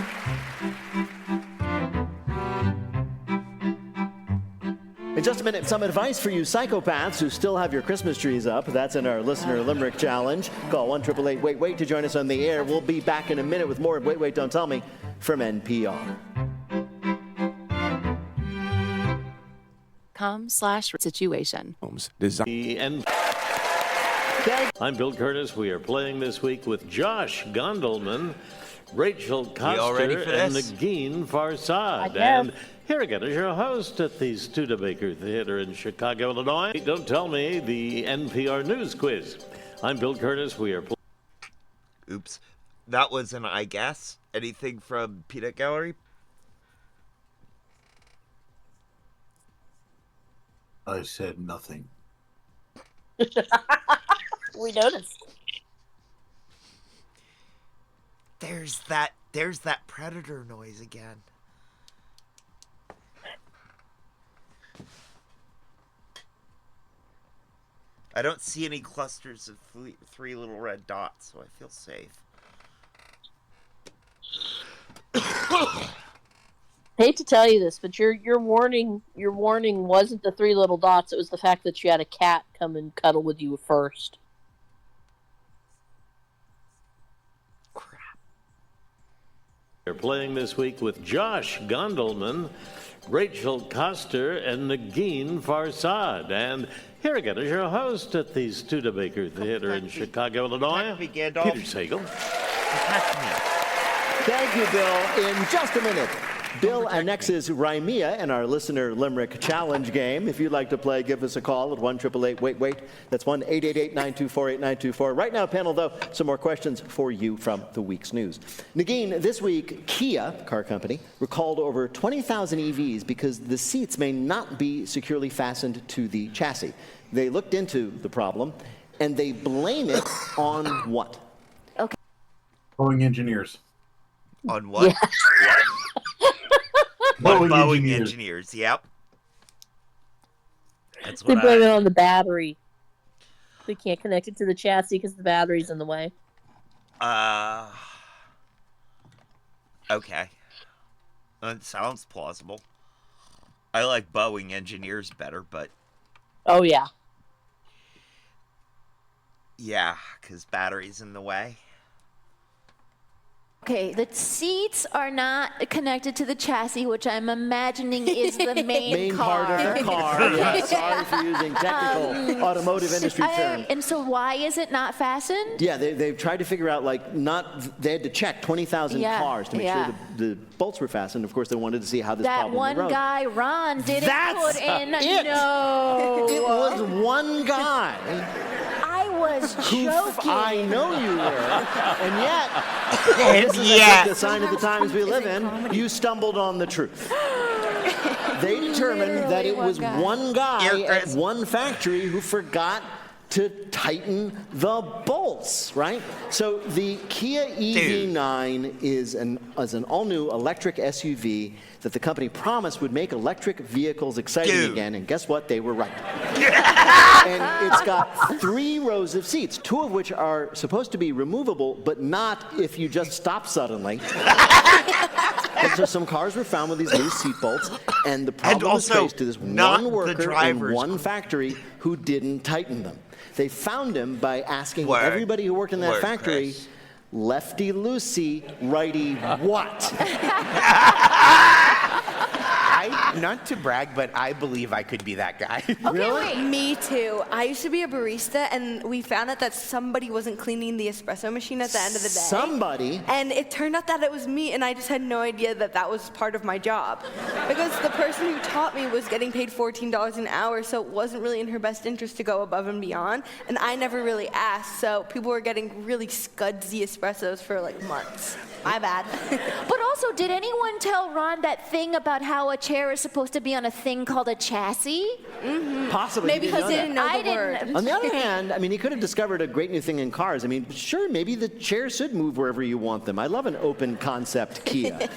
In just a minute, some advice for you psychopaths who still have your Christmas trees up. That's in our listener limerick challenge. Call 1-888-WAIT-WAIT to join us on the air. We'll be back in a minute with more of Wait, Wait, Don't Tell Me from NPR. .com/situation. I'm Bill Curtis. We are playing this week with Josh Gondelman, Rachel all ready Coster, for and this? Nagin Farsad. guess. And here again is your host at the Studebaker Theater in Chicago, Illinois. Don't Tell Me, the NPR News Quiz. I'm Bill Curtis. We are Oops. That was an I guess. Anything from Peanut Gallery? I said nothing. We noticed. There's that predator noise again. I don't see any clusters of three little red dots, so I feel safe. Hate to tell you this, but your warning wasn't the three little dots. It was the fact that you had a cat come and cuddle with you first. We're playing this week with Josh Gondelman, Rachel Coster, and Nagin Farsad. And here again is your host at the Studebaker Theater in Chicago, Illinois, Peter Sagal. Thank you, Bill. In just a minute, Bill annexes Rymea in our listener limerick challenge game. If you'd like to play, give us a call at 1-888-WAIT-WAIT. That's 1-888-924-8924. Right now, panel, though, some more questions for you from the week's news. Nagin, this week, Kia, car company, recalled over 20,000 EVs because the seats may not be securely fastened to the chassis. They looked into the problem, and they blame it on what? Boeing engineers. On what? Boeing engineers. Yep. That's They what blame it on the battery. They can't connect it to the chassis because the battery's in the way. Okay. That sounds plausible. I like Boeing engineers better, but Oh, yeah. yeah, because battery's in the way. Okay, the seats are not connected to the chassis, which I'm imagining is the main car. Part of the car. Yeah, sorry for using technical automotive industry terms. And so why is it not fastened? Yeah, they've tried to figure out, they had to check 20,000 cars to make sure the bolts were fastened. Of course, they wanted to see how this That problem arose. one guy, Ron, didn't That's put in. it. No. It was one guy. I was joking. I know you were. And yet, this is I think, the sign of the times we live in, you stumbled on the truth. They determined that it was one guy at one factory who forgot to tighten the bolts, right? So the Kia EV9 is an all-new electric SUV that the company promised would make electric vehicles exciting again, and guess what? They were right. And it's got 3 rows of seats, 2 of which are supposed to be removable, but not if you just stop suddenly. And so some cars were found with these loose seat bolts, and the problem was traced to this one worker in one factory who didn't tighten them. They found him by asking everybody who worked in that factory, lefty loosey, righty what? not to brag, but I believe I could be that guy. Okay, wait. Me too. I used to be a barista, and we found out that somebody wasn't cleaning the espresso machine at the end of the day. Somebody? And it turned out that it was me, and I just had no idea that that was part of my job. Because the person who taught me was getting paid $14 an hour, so it wasn't really in her best interest to go above and beyond. And I never really asked, so people were getting really scudsy espressos for like months. My bad. But also, did anyone tell Ron that thing about how a chair is supposed to be on a thing called a chassis? Mm-hmm. Possibly. Maybe he because he didn't know I the word. didn't. On the other hand, I mean, he could have discovered a great new thing in cars. I mean, sure, maybe the chairs should move wherever you want them. I love an open concept Kia.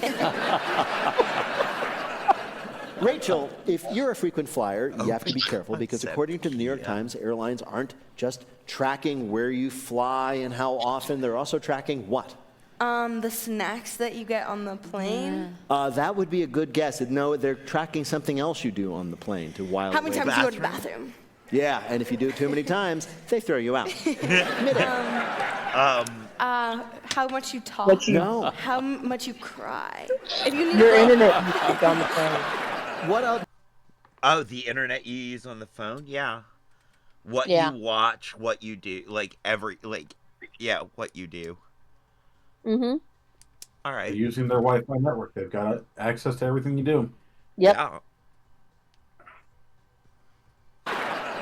Rachel, if you're a frequent flyer, you have to be careful because according to the New York Times, airlines aren't just tracking where you fly and how often, they're also tracking what? The snacks that you get on the plane. That would be a good guess. No, they're tracking something else you do on the plane to while How many away. times do you go to the bathroom? Yeah, and if you do it too many times, they throw you out. How much you talk. No. How much you cry. If you need Your to- internet music on the phone. What else? Oh, the internet you use on the phone? Yeah. What Yeah. you watch, what you do, what you do. Mm-hmm. All right. They're using their Wi-Fi network. They've got access to everything you do. Yep. Yeah.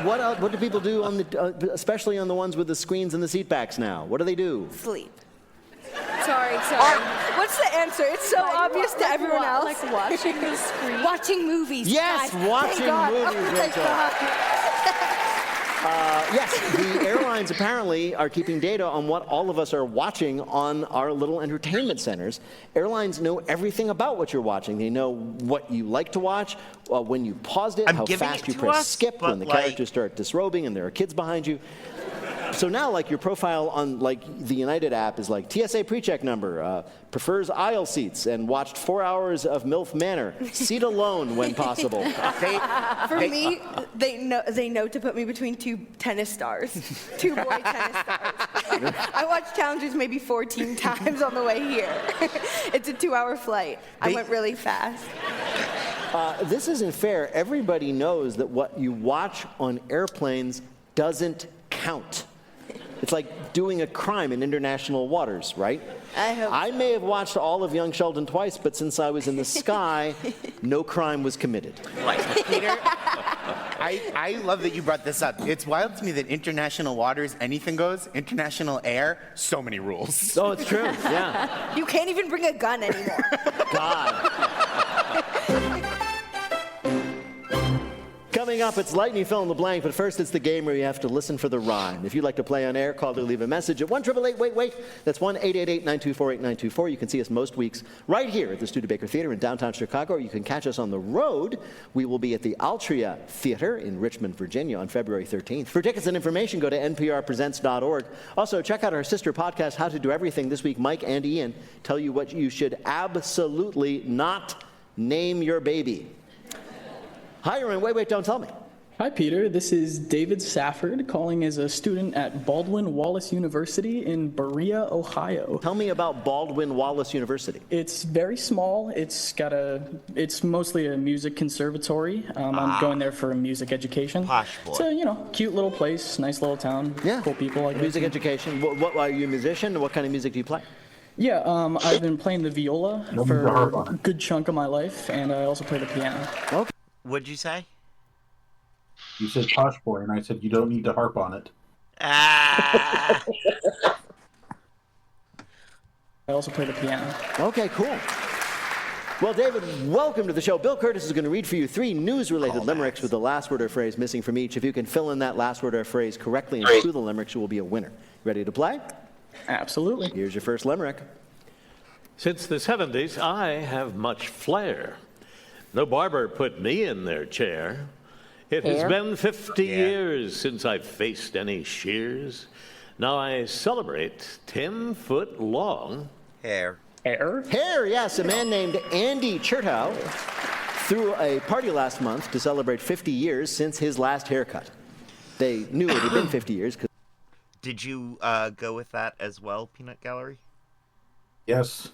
What do people do on the, especially on the ones with the screens and the seat backs now? What do they do? Sleep. Sorry. What's the answer? It's so obvious to everyone else. Like watching the screen. Watching movies. Yes, guys. watching Thank God. movies, Oh my Rachel. God. Yes, the airlines apparently are keeping data on what all of us are watching on our little entertainment centers. Airlines know everything about what you're watching. They know what you like to watch, when you paused it, I'm how giving fast it you to press us, skip, but, when the like- characters start disrobing and there are kids behind you. So now, like, your profile on, like, the United app is like TSA pre-check number, prefers aisle seats, and watched 4 hours of MILF Manor. Seat alone when possible. For me, they know to put me between two tennis stars, two boy tennis stars. I watched Challengers maybe 14 times on the way here. It's a 2-hour flight. I went really fast. This isn't fair. Everybody knows that what you watch on airplanes doesn't count. It's like doing a crime in international waters, right? I hope I may have watched all of Young Sheldon twice, but since I was in the sky, no crime was committed. Peter, I love that you brought this up. It's wild to me that international waters, anything goes. International air, so many rules. Oh, it's true. Yeah. You can't even bring a gun anymore. God. Coming up, it's Lightning Fill in the Blank, but first it's the game where you have to listen for the rhyme. If you'd like to play on air, call or leave a message at 1-888-WAIT-WAIT. That's 1-888-924-8924. You can see us most weeks right here at the Studebaker Theater in downtown Chicago, or you can catch us on the road. We will be at the Altria Theater in Richmond, Virginia on February 13th. For tickets and information, go to nprpresents.org. Also, check out our sister podcast, How to Do Everything. This week, Mike and Ian tell you what you should absolutely not name your baby. Hi, you're in Wait, Don't Tell Me. Hi, Peter. This is David Safford calling as a student at Baldwin Wallace University in Berea, Ohio. Tell me about Baldwin Wallace University. It's very small. It's mostly a music conservatory. I'm going there for music education. Posh boy. So, cute little place, nice little town, cool people. I guess. Music education. What are you a musician? What kind of music do you play? Yeah, I've been playing the viola for a good chunk of my life, and I also play the piano. Okay. What'd you say? You said posh boy, and I said you don't need to harp on it. Ah. I also play the piano. Okay, cool. Well, David, welcome to the show. Bill Curtis is going to read for you 3 news-related limericks with the last word or phrase missing from each. If you can fill in that last word or phrase correctly and through the limericks, you will be a winner. Ready to play? Absolutely. Here's your first limerick. Since the 70s, I have much flair. No barber put me in their chair. It has been 50 years since I've faced any shears. Now I celebrate 10 foot long hair. Hair, yes. A man named Andy Chertow threw a party last month to celebrate 50 years since his last haircut. They knew it had been 50 years. Did you go with that as well, Peanut Gallery? Yes.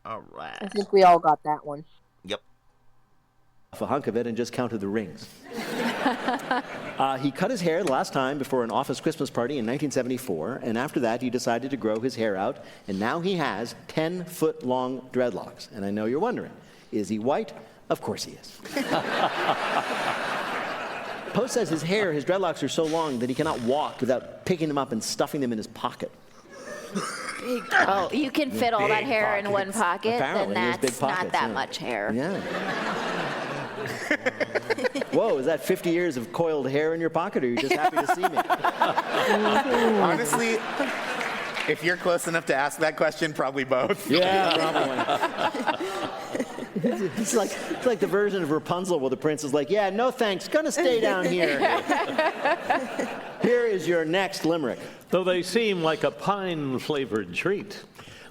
All right. I think we all got that one. Yep. A hunk of it and just counted the rings. He cut his hair the last time before an office Christmas party in 1974, and after that he decided to grow his hair out, and now he has 10-foot-long dreadlocks. And I know you're wondering, is he white? Of course he is. Post says his dreadlocks are so long that he cannot walk without picking them up and stuffing them in his pocket. Oh, you can fit all that hair in one pocket, Apparently, then he has big that's not pockets, that yeah. much hair. Yeah. Whoa, is that 50 years of coiled hair in your pocket, or are you just happy to see me? Honestly, if you're close enough to ask that question, probably both. Yeah, probably. It's like the version of Rapunzel where the prince is like, yeah, no thanks, gonna stay down here. Here is your next limerick. Though they seem like a pine-flavored treat,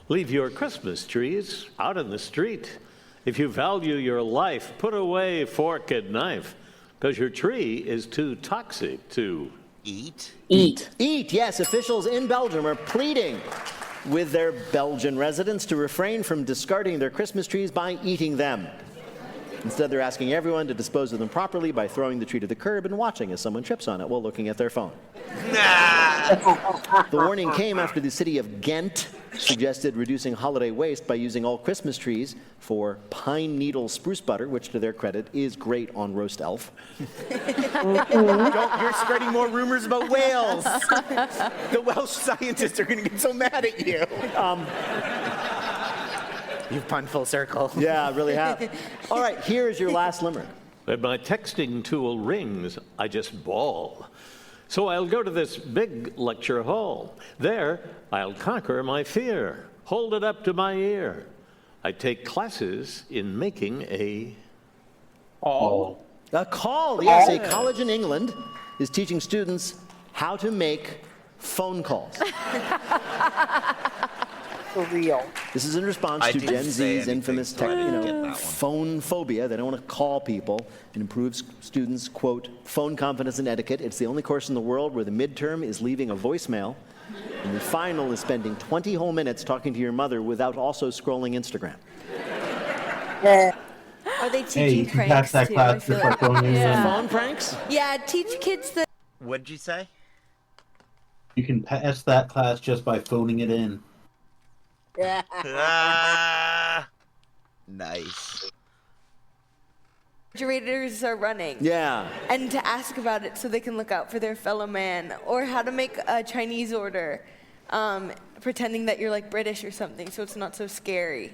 leave your Christmas trees out in the street. If you value your life, put away fork and knife, because your tree is too toxic to eat. Eat, yes. Officials in Belgium are pleading with their Belgian residents to refrain from discarding their Christmas trees by eating them. Instead, they're asking everyone to dispose of them properly by throwing the tree to the curb and watching as someone trips on it while looking at their phone. The warning came after the city of Ghent suggested reducing holiday waste by using all Christmas trees for pine needle spruce butter, which, to their credit, is great on roast elf. You're spreading more rumors about whales. The Welsh scientists are going to get so mad at you. You've punned full circle. Yeah, I really have. All right, here is your last limerick. When my texting tool rings, I just bawl. So I'll go to this big lecture hall. There, I'll conquer my fear. Hold it up to my ear. I take classes in making a call. A call, yes. A college in England is teaching students how to make phone calls. For real. This is in response to Gen Z's infamous phone phobia. They don't want to call people. It improves students, quote, phone confidence and etiquette. It's the only course in the world where the midterm is leaving a voicemail, and the final is spending 20 whole minutes talking to your mother without also scrolling Instagram. Are they Hey, teaching you can pranks pass that too? class I feel just by like- phoning it in. Phone pranks? Yeah, teach kids that. What'd you say? You can pass that class just by phoning it in. Nice. Refrigerators are running. Yeah. And to ask about it so they can look out for their fellow man, or how to make a Chinese order, pretending that you're like British or something, so it's not so scary.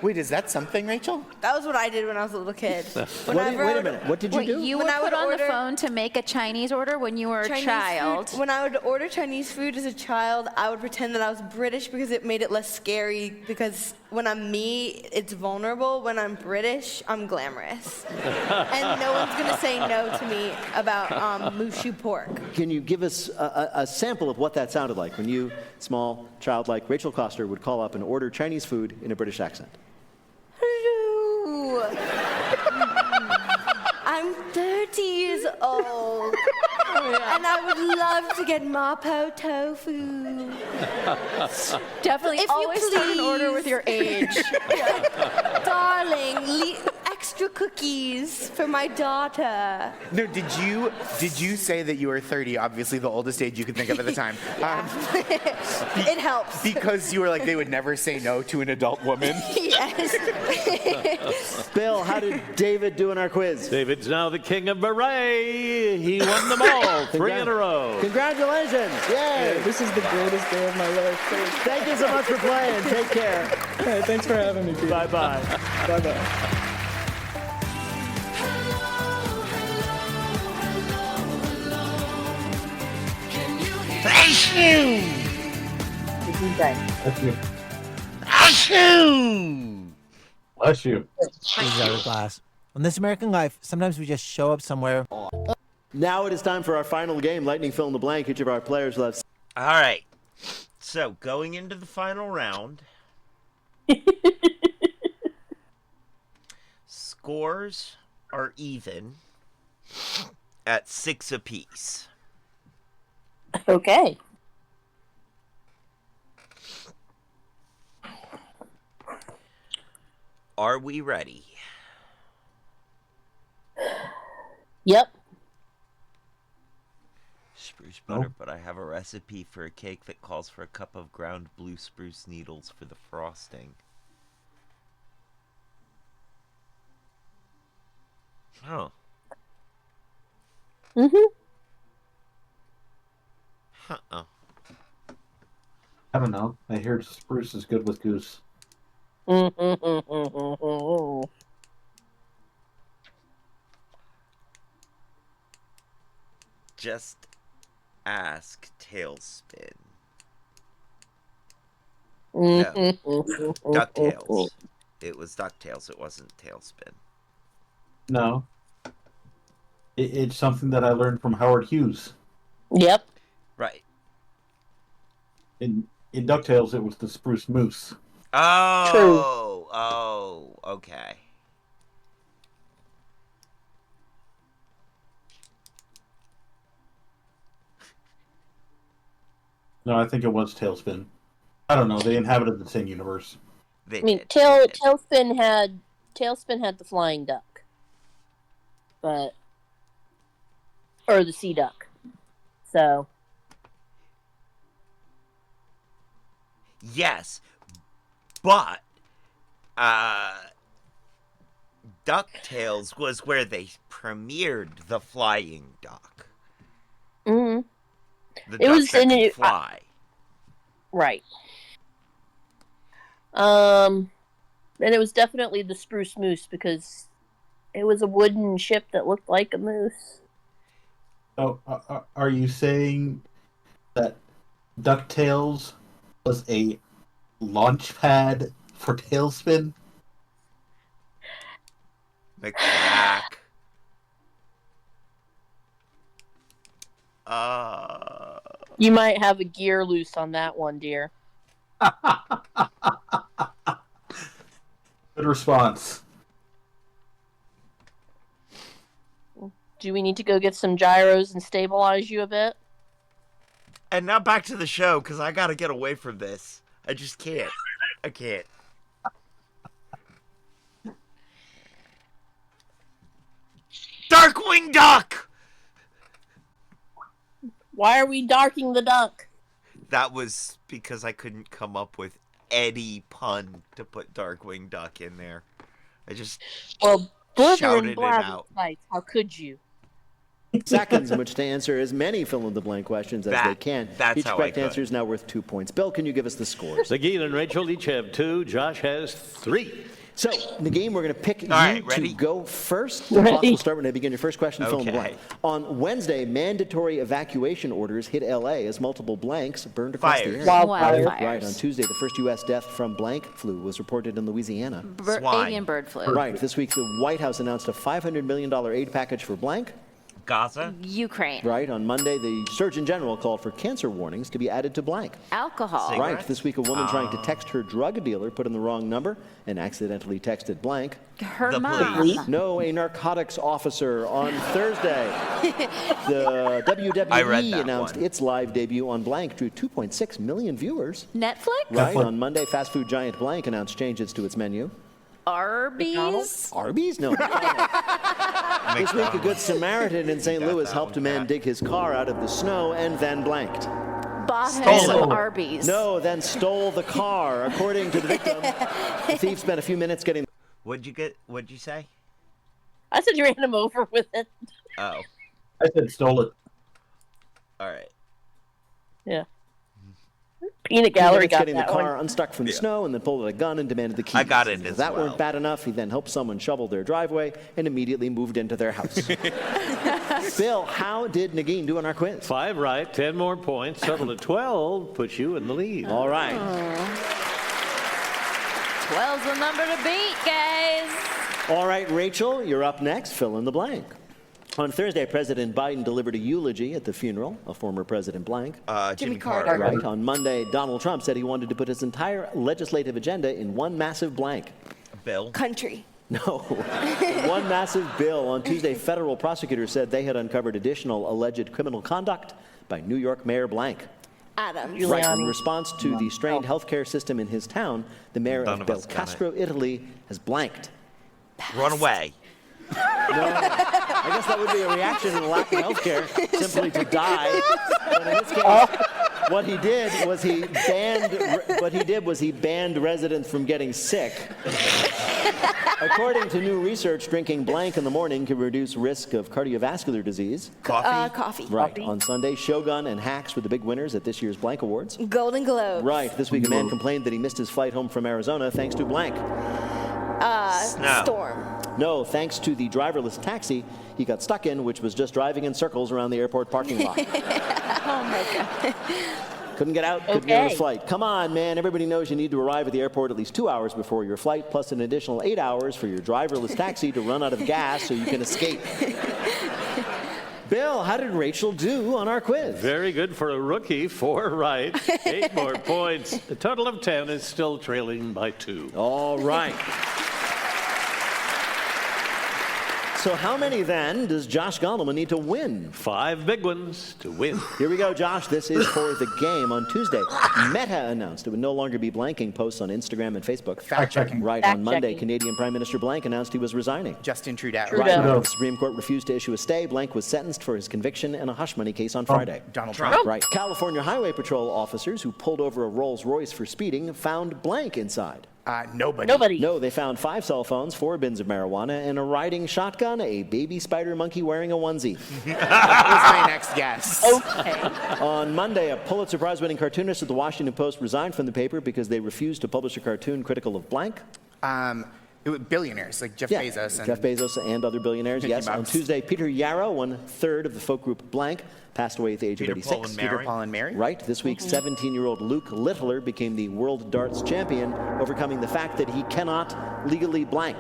Wait, is that something, Rachel? That was what I did when I was a little kid. Wait a minute. What did you do? You When would I put would on the order- phone to make a Chinese order when you were a Chinese child. Food, when I would order Chinese food as a child, I would pretend that I was British because it made it less scary. Because when I'm me, it's vulnerable. When I'm British, I'm glamorous. And no one's going to say no to me about mushu pork. Can you give us a sample of what that sounded like when you, small, childlike Rachel Coster, would call up and order Chinese food in a British accent? Hello. I'm 30 years old. And I would love to get mapo tofu. Definitely If you always start an order with your age. Darling, extra cookies for my daughter. No, did you say that you were 30? Obviously, the oldest age you could think of at the time. It helps. Because you were like, they would never say no to an adult woman. Yes. Bill, how did David do in our quiz? David's now the king of beret. He won them all, 3 in a row. Congratulations. Yay. This is the greatest day of my life. Thank you so much for playing. Take care. Hey, thanks for having me, Pete. Bye-bye. Bye-bye. Bless you! Bless you. Bless you! Bless you. Please out of class. On This American Life, sometimes we just show up somewhere. Now it is time for our final game, Lightning Fill in the Blank. Each of our players will have... All right. So, going into the final round, scores are even at 6 apiece. Okay. Are we ready? Yep. Spruce butter, but I have a recipe for a cake that calls for a cup of ground blue spruce needles for the frosting. Oh. Mm-hmm. Uh-uh. I don't know. I hear spruce is good with goose. Just ask Tailspin. No. DuckTales. It was DuckTales. It wasn't Tailspin. No. It's something that I learned from Howard Hughes. Yep. Right. In DuckTales, it was the spruce moose. Oh. True. Oh. Okay. No, I think it was Tailspin. I don't know. They inhabited the same universe. I mean, Tailspin had the flying duck, or the sea duck. So. Yes, but DuckTales was where they premiered the flying duck. Mm-hmm. The duck that could fly. Right. And it was definitely the spruce moose because it was a wooden ship that looked like a moose. Oh, are you saying that DuckTales was a launch pad for Tailspin? McCrack. You might have a gear loose on that one, dear. Good response. Do we need to go get some gyros and stabilize you a bit? And now back to the show, because I gotta get away from this. I just can't. I can't. Darkwing Duck! Why are we darking the duck? That was because I couldn't come up with any pun to put Darkwing Duck in there. I just shouted it out. How could you? Seconds in which to answer as many fill-in-the-blank questions as they can. That's Each how correct I could. answer is now worth 2 points. Bill, can you give us the scores? Nagin and Rachel each have 2. Josh has 3. So, Nagin, we're going to pick you ready? to go first. The clock will start when I begin your first question, fill in the Okay. blank. On Wednesday, mandatory evacuation orders hit L.A. as multiple blanks burned across the area. Wildfires. Right, on Tuesday, the first U.S. death from blank flu was reported in Louisiana. Avian bird flu. Right, this week the White House announced a $500 million aid package for blank. Gaza? Ukraine. Right, on Monday, the Surgeon General called for cancer warnings to be added to blank. Alcohol. Right, this week a woman trying to text her drug dealer put in the wrong number and accidentally texted blank. Her mom. No, a narcotics officer on Thursday. The I read WWE that announced one. its live debut on blank, drew 2.6 million viewers. Netflix? Right, on Monday, fast food giant blank announced changes to its menu. Arby's? Arby's? No. This week, a good Samaritan in St. Louis helped a man dig his car out of the snow and then blanked. Bought him Stole some it. Arby's. No, then stole the car. According to the victim, the thief spent a few minutes getting... What'd you say? I said you ran him over with it. Oh. I said stole it. All right. Yeah. Peanut Gallery got getting that the car one. unstuck from the snow and then pulled out a gun and demanded the keys. I got it If as that well. weren't bad enough, he then helped someone shovel their driveway and immediately moved into their house. Bill, how did Nagin do on our quiz? 5 right, 10 more points. Total of 12 puts you in the lead. All right. 12's the number to beat, guys. All right, Rachel, you're up next. Fill in the blank. On Thursday, President Biden delivered a eulogy at the funeral of former President blank. Jimmy Carter. Right. On Monday, Donald Trump said he wanted to put his entire legislative agenda in one massive blank. Bill. Country. No. One massive bill. On Tuesday, federal prosecutors said they had uncovered additional alleged criminal conduct by New York Mayor blank. Adams. Right. In Giuliani. response to the strained healthcare system in his town, the mayor None of of us got Belcastro, Italy, has blanked. Run away. No, I guess that would be a reaction to the lack of healthcare, simply to die. But in this case, what he did was he banned residents from getting sick. According to new research, drinking blank in the morning can reduce risk of cardiovascular disease. Coffee. Right. On Sunday, Shogun and Hacks were the big winners at this year's Blank Awards. Golden Globe. Right. This week, a man complained that he missed his flight home from Arizona thanks to blank. Snow. Storm. No, thanks to the driverless taxi he got stuck in, which was just driving in circles around the airport parking lot. Oh my God. Couldn't get out, couldn't get on his flight. Come on, man. Everybody knows you need to arrive at the airport at least 2 hours before your flight, plus an additional 8 hours for your driverless taxi to run out of gas so you can escape. Bill, how did Rachel do on our quiz? Very good for a rookie. 4 right. 8 more points. The total of 10 is still trailing by 2. All right. So how many, then, does Josh Gondelman need to win? 5 big ones to win. Here we go, Josh. This is for the game on Tuesday. Meta announced it would no longer be blanking posts on Instagram and Facebook. Fact-checking. Right. On Monday, Canadian Prime Minister Blank announced he was resigning. Justin Trudeau. Right. After the Supreme Court refused to issue a stay, Blank was sentenced for his conviction in a hush money case on Friday. Donald Trump. Right. California Highway Patrol officers who pulled over a Rolls-Royce for speeding found Blank inside. Nobody. No, they found 5 cell phones, 4 bins of marijuana, and a riding shotgun, a baby spider monkey wearing a onesie. That was my next guess. Okay. On Monday, a Pulitzer Prize-winning cartoonist at the Washington Post resigned from the paper because they refused to publish a cartoon critical of blank. It was billionaires like Jeff Bezos. And Jeff Bezos and other billionaires, Mickey yes. Mouse. On Tuesday, Peter Yarrow, 1/3 of the folk group Blank, passed away at the age of 86. Peter, Paul, and Mary. Right. This week, 17-year-old Luke Littler became the world darts champion, overcoming the fact that he cannot legally blank.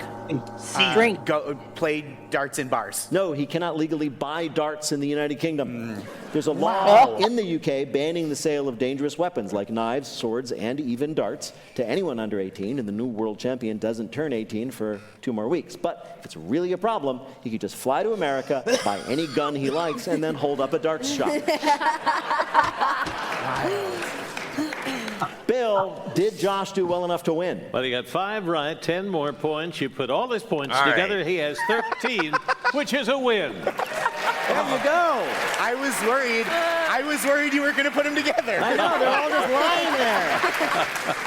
Play darts in bars. No, he cannot legally buy darts in the United Kingdom. There's a law in the UK banning the sale of dangerous weapons like knives, swords, and even darts to anyone under 18, and the new world champion doesn't turn 18 for 2 more weeks. But if it's really a problem, he could just fly to America, buy any gun he likes, and then hold up a darts shop. Bill, did Josh do well enough to win? Well, he got 5 right, 10 more points. You put all his points All together, right. he has 13, which is a win. There you go. I was worried you were going to put them together. I know, they're all just lying there.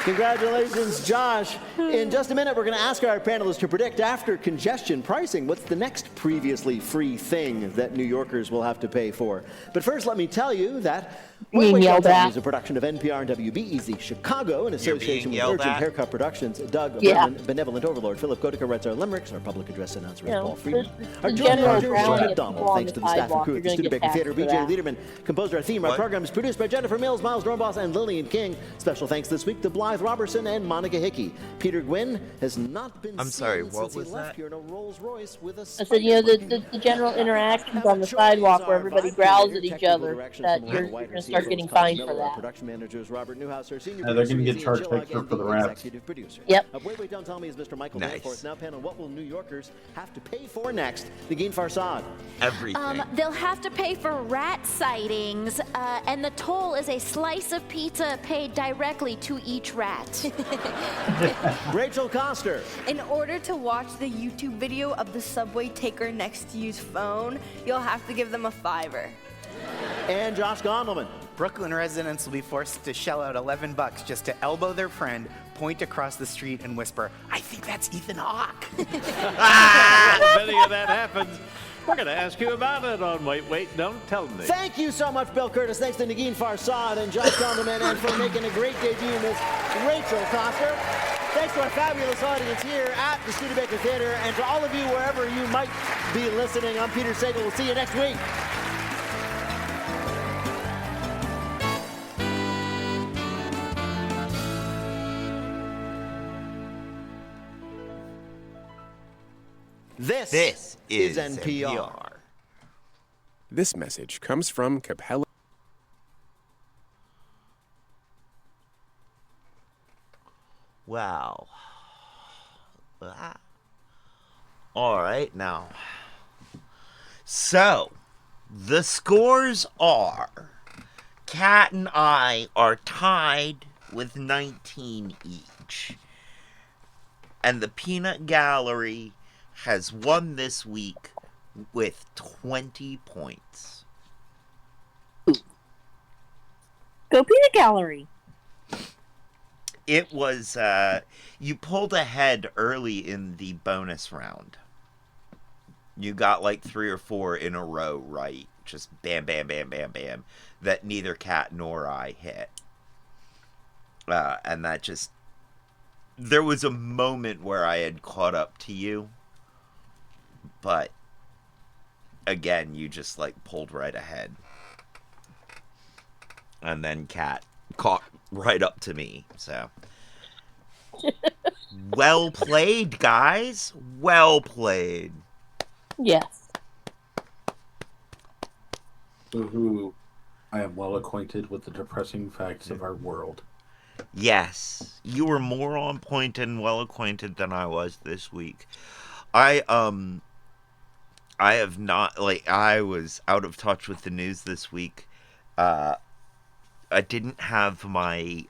Congratulations, Josh. In just a minute, we're going to ask our panelists to predict after congestion pricing, what's the next previously free thing that New Yorkers will have to pay for. But first, let me tell you that Wait yelled Till Time at. is a production of NPR and WBEZ Chicago in association with yelled Urgent at? Haircut Productions. Doug Yeah. Berman, Benevolent Overlord, Philip Gotica writes our limericks, our public address announcer is You know, Paul Friedman. the Our general general manager is ground Sean of McDonald. people on Thanks the to the staff and sidewalk, crew at the you're gonna Studebaker get Theater. taxed for BJ that. Liederman composed our theme. Our What? program is produced by Jennifer Mills, Miles Dornbos, and Lillian King. Special thanks this week to Blythe Robertson and Monica Hickey. Peter Gwynn has not been I'm seen sorry, what since he was left that? here in a Rolls Royce with a I said, you know, the general interactions on the sidewalk where everybody growls at each other, that you're going to start getting fined for Our that. production manager is Robert Newhouse. Our senior Yeah, they're producer gonna get is Ian charged Chillag, extra and for the the raps. executive producer. Yep. Wait, Don't Tell Me is Mr. Michael Nice. Danforth. Now, panel, what will New Yorkers have to pay for next? Negin Farsad. Everything. They'll have to pay for rat sightings, and the toll is a slice of pizza paid directly to each rat. Rachel Coster. In order to watch the YouTube video of the subway taker next to you's phone, you'll have to give them a $5. And Josh Gondelman. Brooklyn residents will be forced to shell out $11 just to elbow their friend, point across the street, and whisper, "I think that's Ethan Hawke." If any of that happens, we're going to ask you about it on Wait, Don't Tell Me. Thank you so much, Bill Curtis. Thanks to Negin Farsad and Josh Gondelman, and for making a great debut, Miss Rachel Coster. Thanks to our fabulous audience here at the Studebaker Theater, and to all of you wherever you might be listening. I'm Peter Sagal. We'll see you next week. This is NPR. This message comes from Capella. Wow. All right, now. So, the scores are Kat and I are tied with 19 each. And the Peanut Gallery has won this week with 20 points. Go Peanut Gallery. It was, you pulled ahead early in the bonus round. You got like 3 or 4 in a row right. Just bam, bam, bam, bam, bam. That neither Kat nor I hit. And that just... There was a moment where I had caught up to you. But, again, you just like pulled right ahead. And then Kat caught right up to me, so... Well played, guys. Well played. Yes. Woohoo. I am well acquainted with the depressing facts of our world. Yes. You were more on point and well acquainted than I was this week. I have not, like, I was out of touch with the news this week. I didn't have my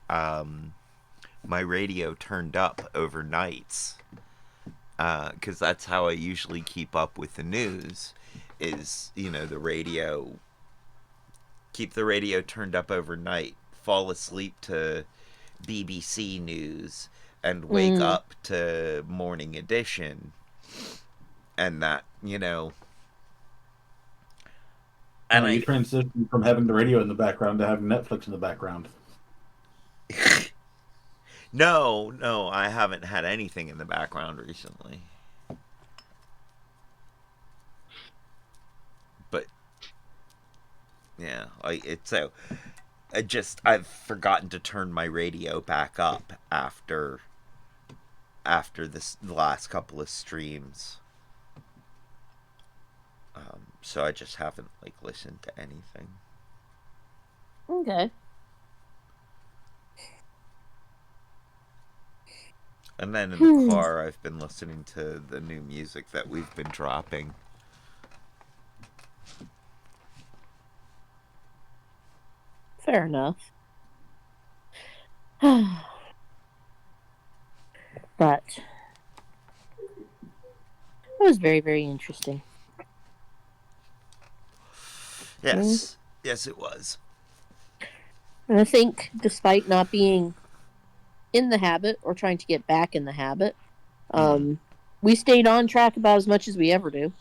my radio turned up overnights, because that's how I usually keep up with the news, is, you know, keep the radio turned up overnight, fall asleep to BBC News, and wake up to Morning Edition, and that, you know... And you transitioned from having the radio in the background to having Netflix in the background. No, I haven't had anything in the background recently. But yeah, I've forgotten to turn my radio back up after the last couple of streams. So I just haven't like listened to anything. Okay. And then in the car, I've been listening to the new music that we've been dropping. Fair enough. But it was very, very interesting. Yes. Yes, it was. And I think, despite not being in the habit or trying to get back in the habit, we stayed on track about as much as we ever do.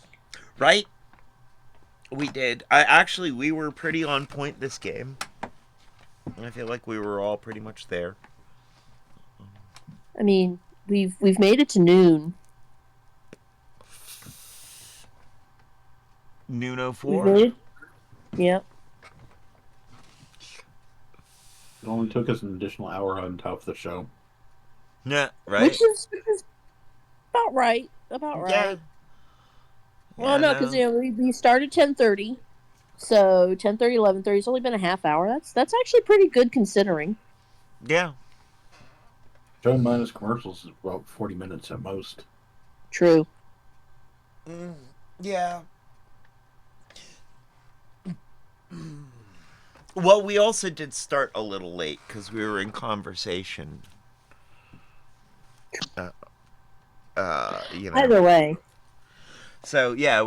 Right? We did. We were pretty on point this game. I feel like we were all pretty much there. I mean, we've made it to noon. Noon 04? Yep. It only took us an additional hour on top of the show. Yeah, right. Which is about right. Yeah. Well, no, because we started 10:30, so 10:30, 11:30. It's only been a half hour. That's actually pretty good considering. Yeah. Show minus commercials is about 40 minutes at most. True. Yeah. Well, we also did start a little late because we were in conversation. You know. Either way. So yeah,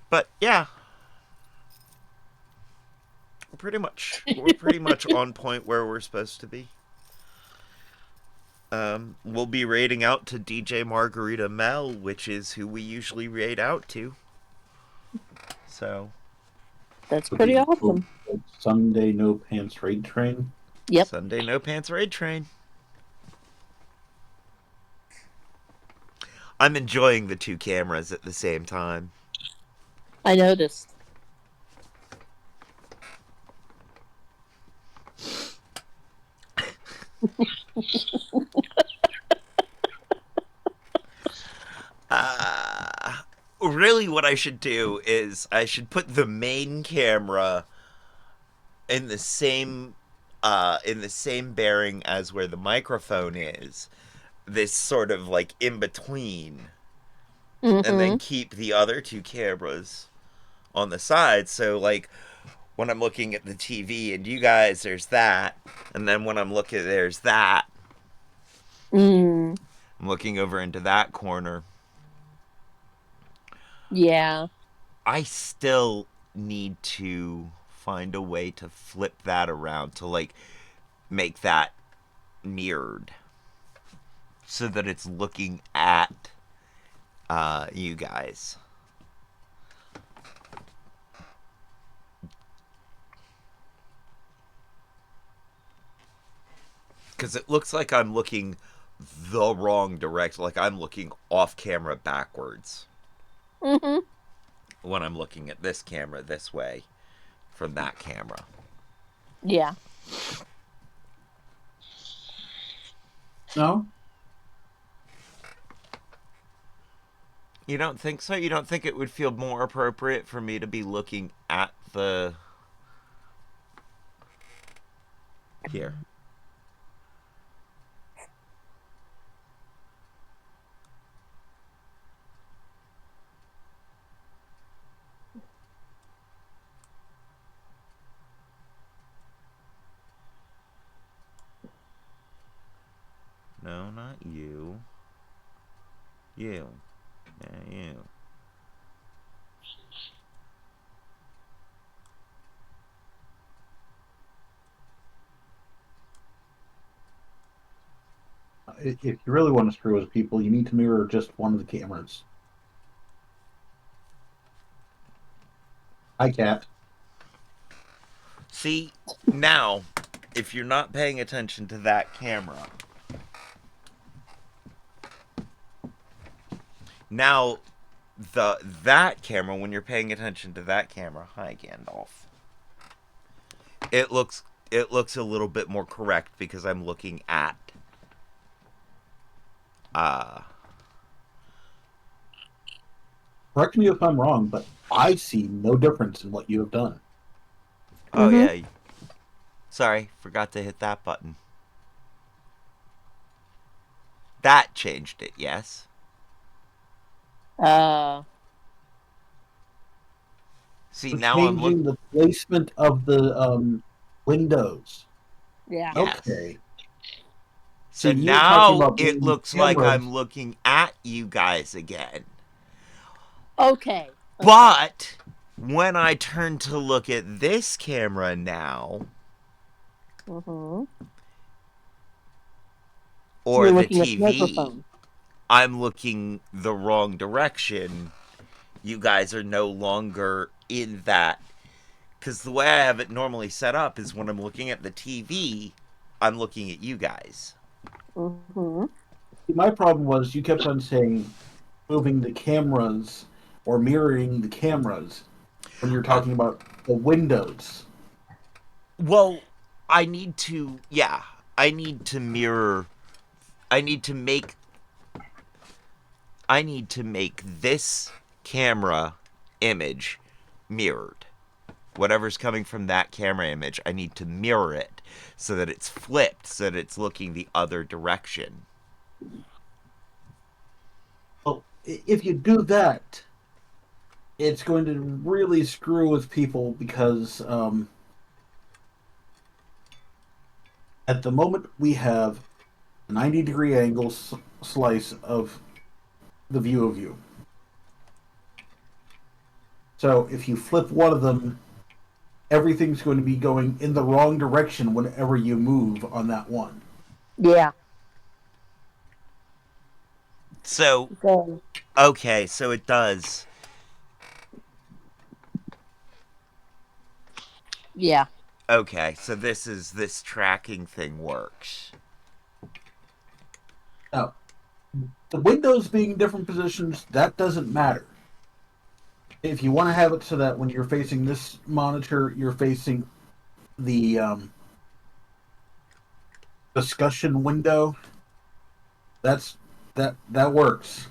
but yeah, we're pretty much on point where we're supposed to be. We'll be raiding out to DJ Margarita Mel, which is who we usually raid out to. So that's pretty awesome. Sunday No Pants Raid Train. Yep. Sunday No Pants Raid Train. I'm enjoying the 2 cameras at the same time. I noticed. Really what I should do is I should put the main camera in the same bearing as where the microphone is. This sort of like in between. And then keep the other 2 cameras on the side, so like when I'm looking at the TV, and you guys, there's that. And then when I'm looking, there's that. Mm. I'm looking over into that corner. Yeah. I still need to find a way to flip that around to, like, make that mirrored. So that it's looking at you guys. Because it looks like I'm looking the wrong direction. Like I'm looking off camera backwards. Mm-hmm. When I'm looking at this camera this way from that camera. Yeah. No? You don't think so? You don't think it would feel more appropriate for me to be looking at the... Here. No, not you. You. Yeah, you. If you really want to screw with people, you need to mirror just one of the cameras. Hi, Cat. See, now, if you're not paying attention to that camera, now, that camera, when you're paying attention to that camera, hi Gandalf, it looks a little bit more correct because I'm looking at Correct me if I'm wrong, but I see no difference in what you have done. Oh yeah. Sorry, forgot to hit that button. That changed it, yes. See, We're now I'm changing the placement of the windows. Yeah. Okay. So you're talking now about it moving looks like cameras. I'm looking at you guys again. Okay. But when I turn to look at this camera now, Mm-hmm. or You're the looking at the TV, microphone. I'm looking the wrong direction. You guys are no longer in that. Because the way I have it normally set up is when I'm looking at the TV, I'm looking at you guys. Mm-hmm. My problem was you kept on saying moving the cameras or mirroring the cameras when you're talking about the windows. Well, I need to mirror. I need to make this camera image mirrored. Whatever's coming from that camera image, I need to mirror it so that it's flipped, so that it's looking the other direction. Well, if you do that, it's going to really screw with people because at the moment we have a 90-degree angle slice of the view of you. So if you flip one of them, everything's going to be going in the wrong direction whenever you move on that one. Yeah. So, okay, so it does. Yeah. Okay, so this tracking thing works. Now, the windows being in different positions, that doesn't matter. If you want to have it so that when you're facing this monitor, you're facing the discussion window, that works,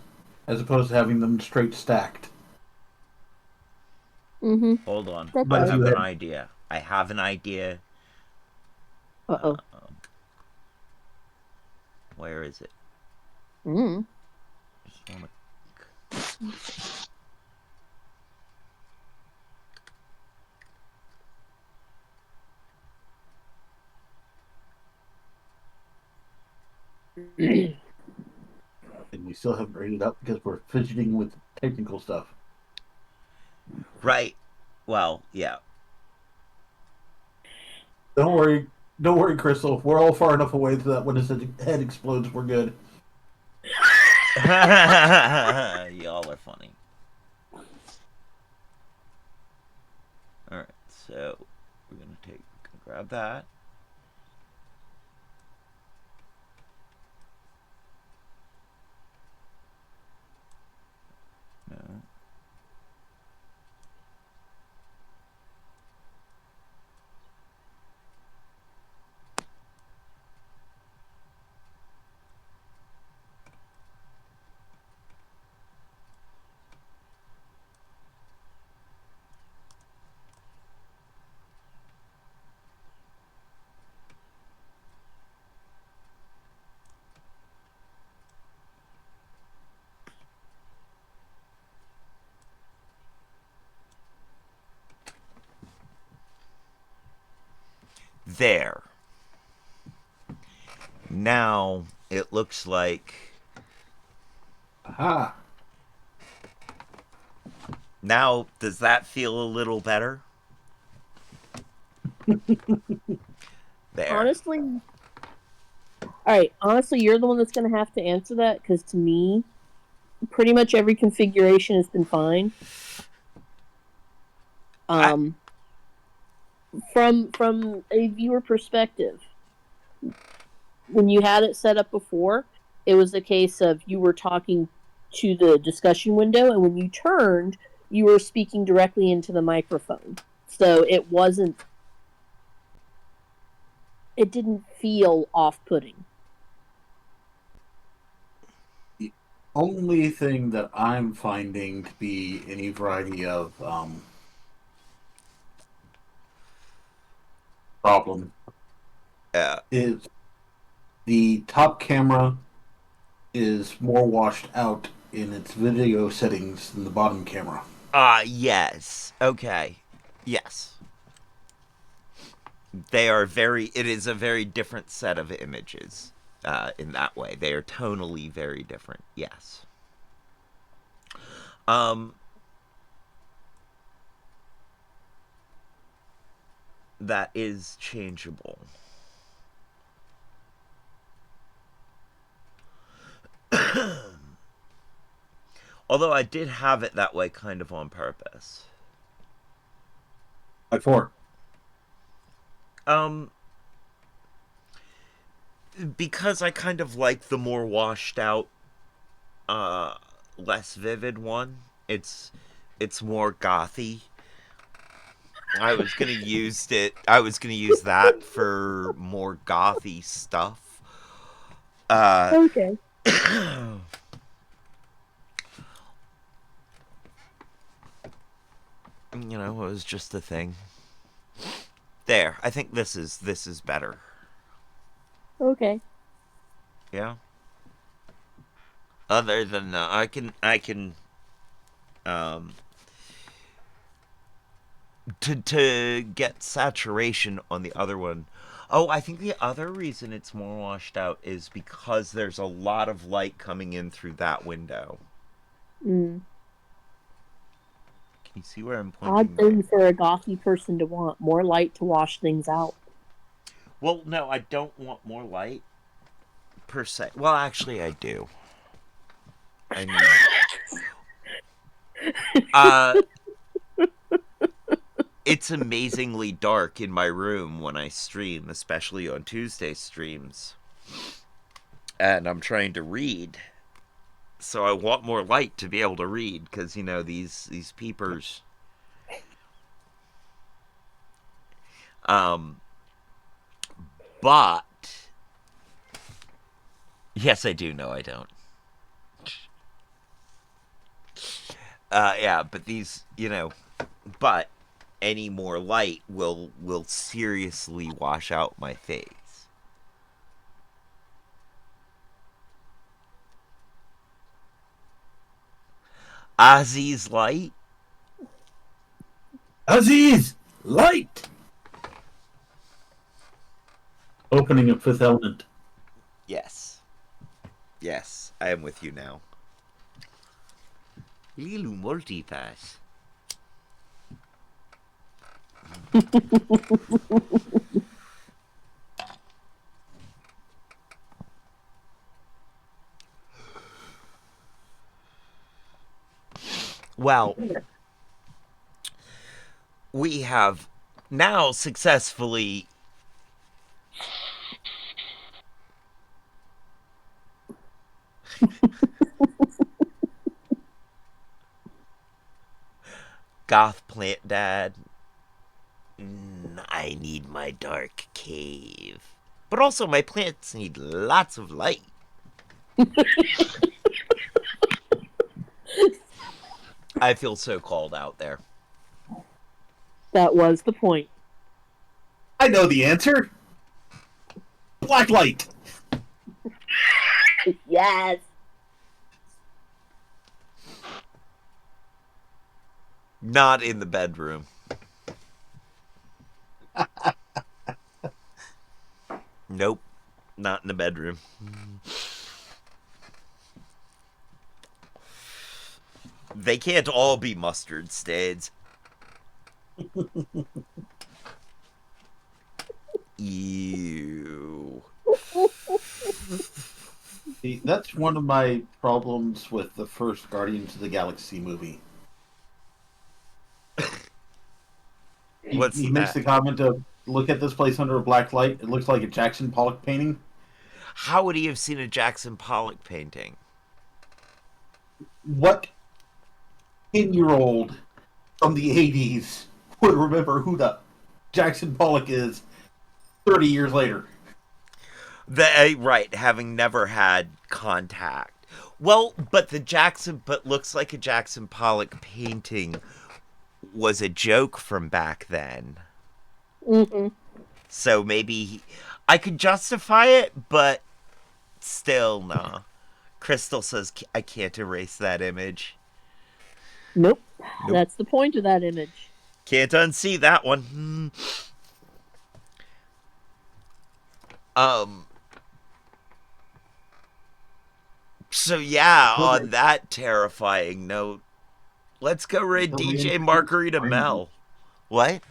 as opposed to having them straight stacked. Mm-hmm. Hold on. But I have an idea. I have an idea. Uh-oh. Where is it? Mm. Just wanna... And we still haven't rated up because we're fidgeting with technical stuff. Right. Well, yeah. Don't worry, Crystal. We're all far enough away so that when his head explodes, we're good. Y'all are funny. Alright, so we're gonna grab that. No. There. Now it looks like. Aha. Now, does that feel a little better? There. Honestly, all right. Honestly, you're the one that's going to have to answer that because to me, pretty much every configuration has been fine. From a viewer perspective, when you had it set up before, it was a case of you were talking to the discussion window, and when you turned, you were speaking directly into the microphone. So it wasn't. It didn't feel off-putting. The only thing that I'm finding to be any variety of problem is the top camera is more washed out in its video settings than the bottom camera. Yes. Okay. Yes. They are it is a very different set of images in that way. They are tonally very different. Yes. That is changeable. Although I did have it that way kind of on purpose. What for? Because I kind of like the more washed out, less vivid one. It's more gothy. I was gonna use that for more gothy stuff. Okay. You know, it was just a thing. There, I think this is better. Okay. Yeah. Other than that, I can to get saturation on the other one. Oh, I think the other reason it's more washed out is because there's a lot of light coming in through that window. Mm. Can you see where I'm pointing? Odd thing for a gothy person to want. More light to wash things out. Well, no, I don't want more light, per se. Well, actually, I do. I mean... It's amazingly dark in my room when I stream, especially on Tuesday streams. And I'm trying to read. So I want more light to be able to read, because, you know, these peepers... But... Yes, I do. No, I don't. Yeah, but these, you know... But any more light will seriously wash out my face. Aziz light? Aziz! Light! Opening of Fifth Element. Yes. Yes, I am with you now. Lilu multipass. Well, we have now successfully Goth Plant Dad. I need my dark cave. But also my plants need lots of light. I feel so called out there. That was the point. I know the answer. Black light. Yes. Not in the bedroom. Nope. Not in the bedroom. They can't all be mustard stains. Ew. See, that's one of my problems with the first Guardians of the Galaxy movie. He makes the comment of, look at this place under a black light. It looks like a Jackson Pollock painting. How would he have seen a Jackson Pollock painting? What 10-year-old from the 80s would remember who the Jackson Pollock is 30 years later? Right, having never had contact. Well, but looks like a Jackson Pollock painting was a joke from back then. Mm-hmm. So maybe I could justify it, but still, nah. Crystal says I can't erase that image. Nope. That's the point of that image. Can't unsee that one. So yeah, on that terrifying note, let's go raid DJ Margarita Mel. What?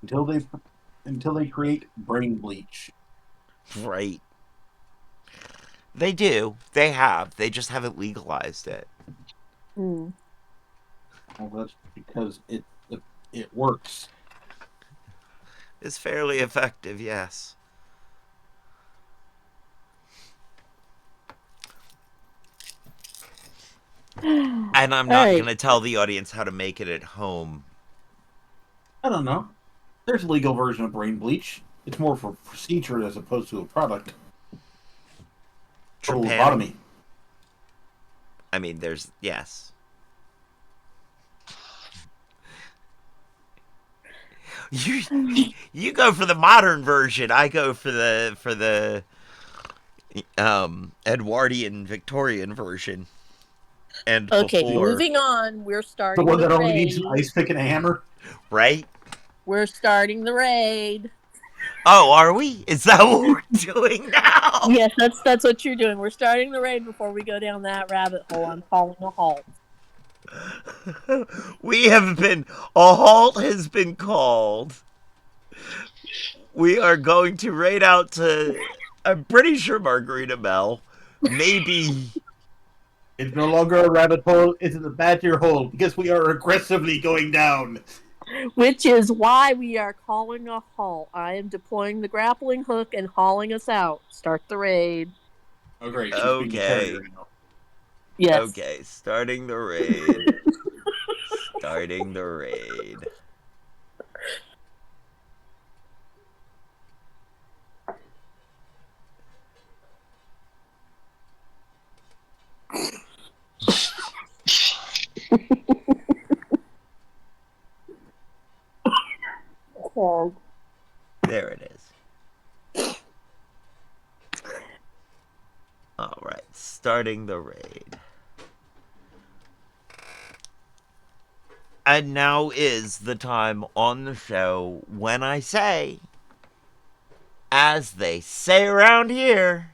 Until they create brain bleach. Right. They do. They have. They just haven't legalized it. Hmm. Well, that's because it works. It's fairly effective, yes. And I'm not going to tell the audience how to make it at home. I don't know. There's a legal version of brain bleach. It's more for procedure as opposed to a product. Lobotomy. I mean, yes. You go for the modern version. I go for the Edwardian Victorian version. And okay, before, moving on. We're starting the one that raid. only needs an ice pick and a hammer, right? We're starting the raid. Oh, are we? Is that what we're doing now? Yes, that's what you're doing. We're starting the raid before we go down that rabbit hole. I'm calling a halt. A halt has been called. We are going to raid out to, I'm pretty sure Margarita Mel. Maybe. It's no longer a rabbit hole, it's a badger hole, because we are aggressively going down. Which is why we are calling a halt. I am deploying the grappling hook and hauling us out. Start the raid. Oh, great. Okay. Yes. Okay, starting the raid. Starting the raid. There it is. All right, starting the raid. And now is the time on the show when I say, as they say around here,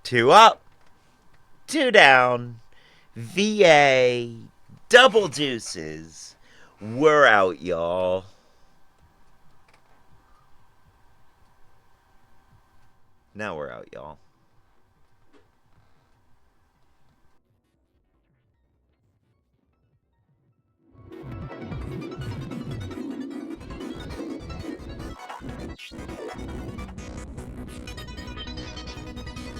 2 up, 2 down. VA, double deuces. We're out, y'all. Now we're out, y'all.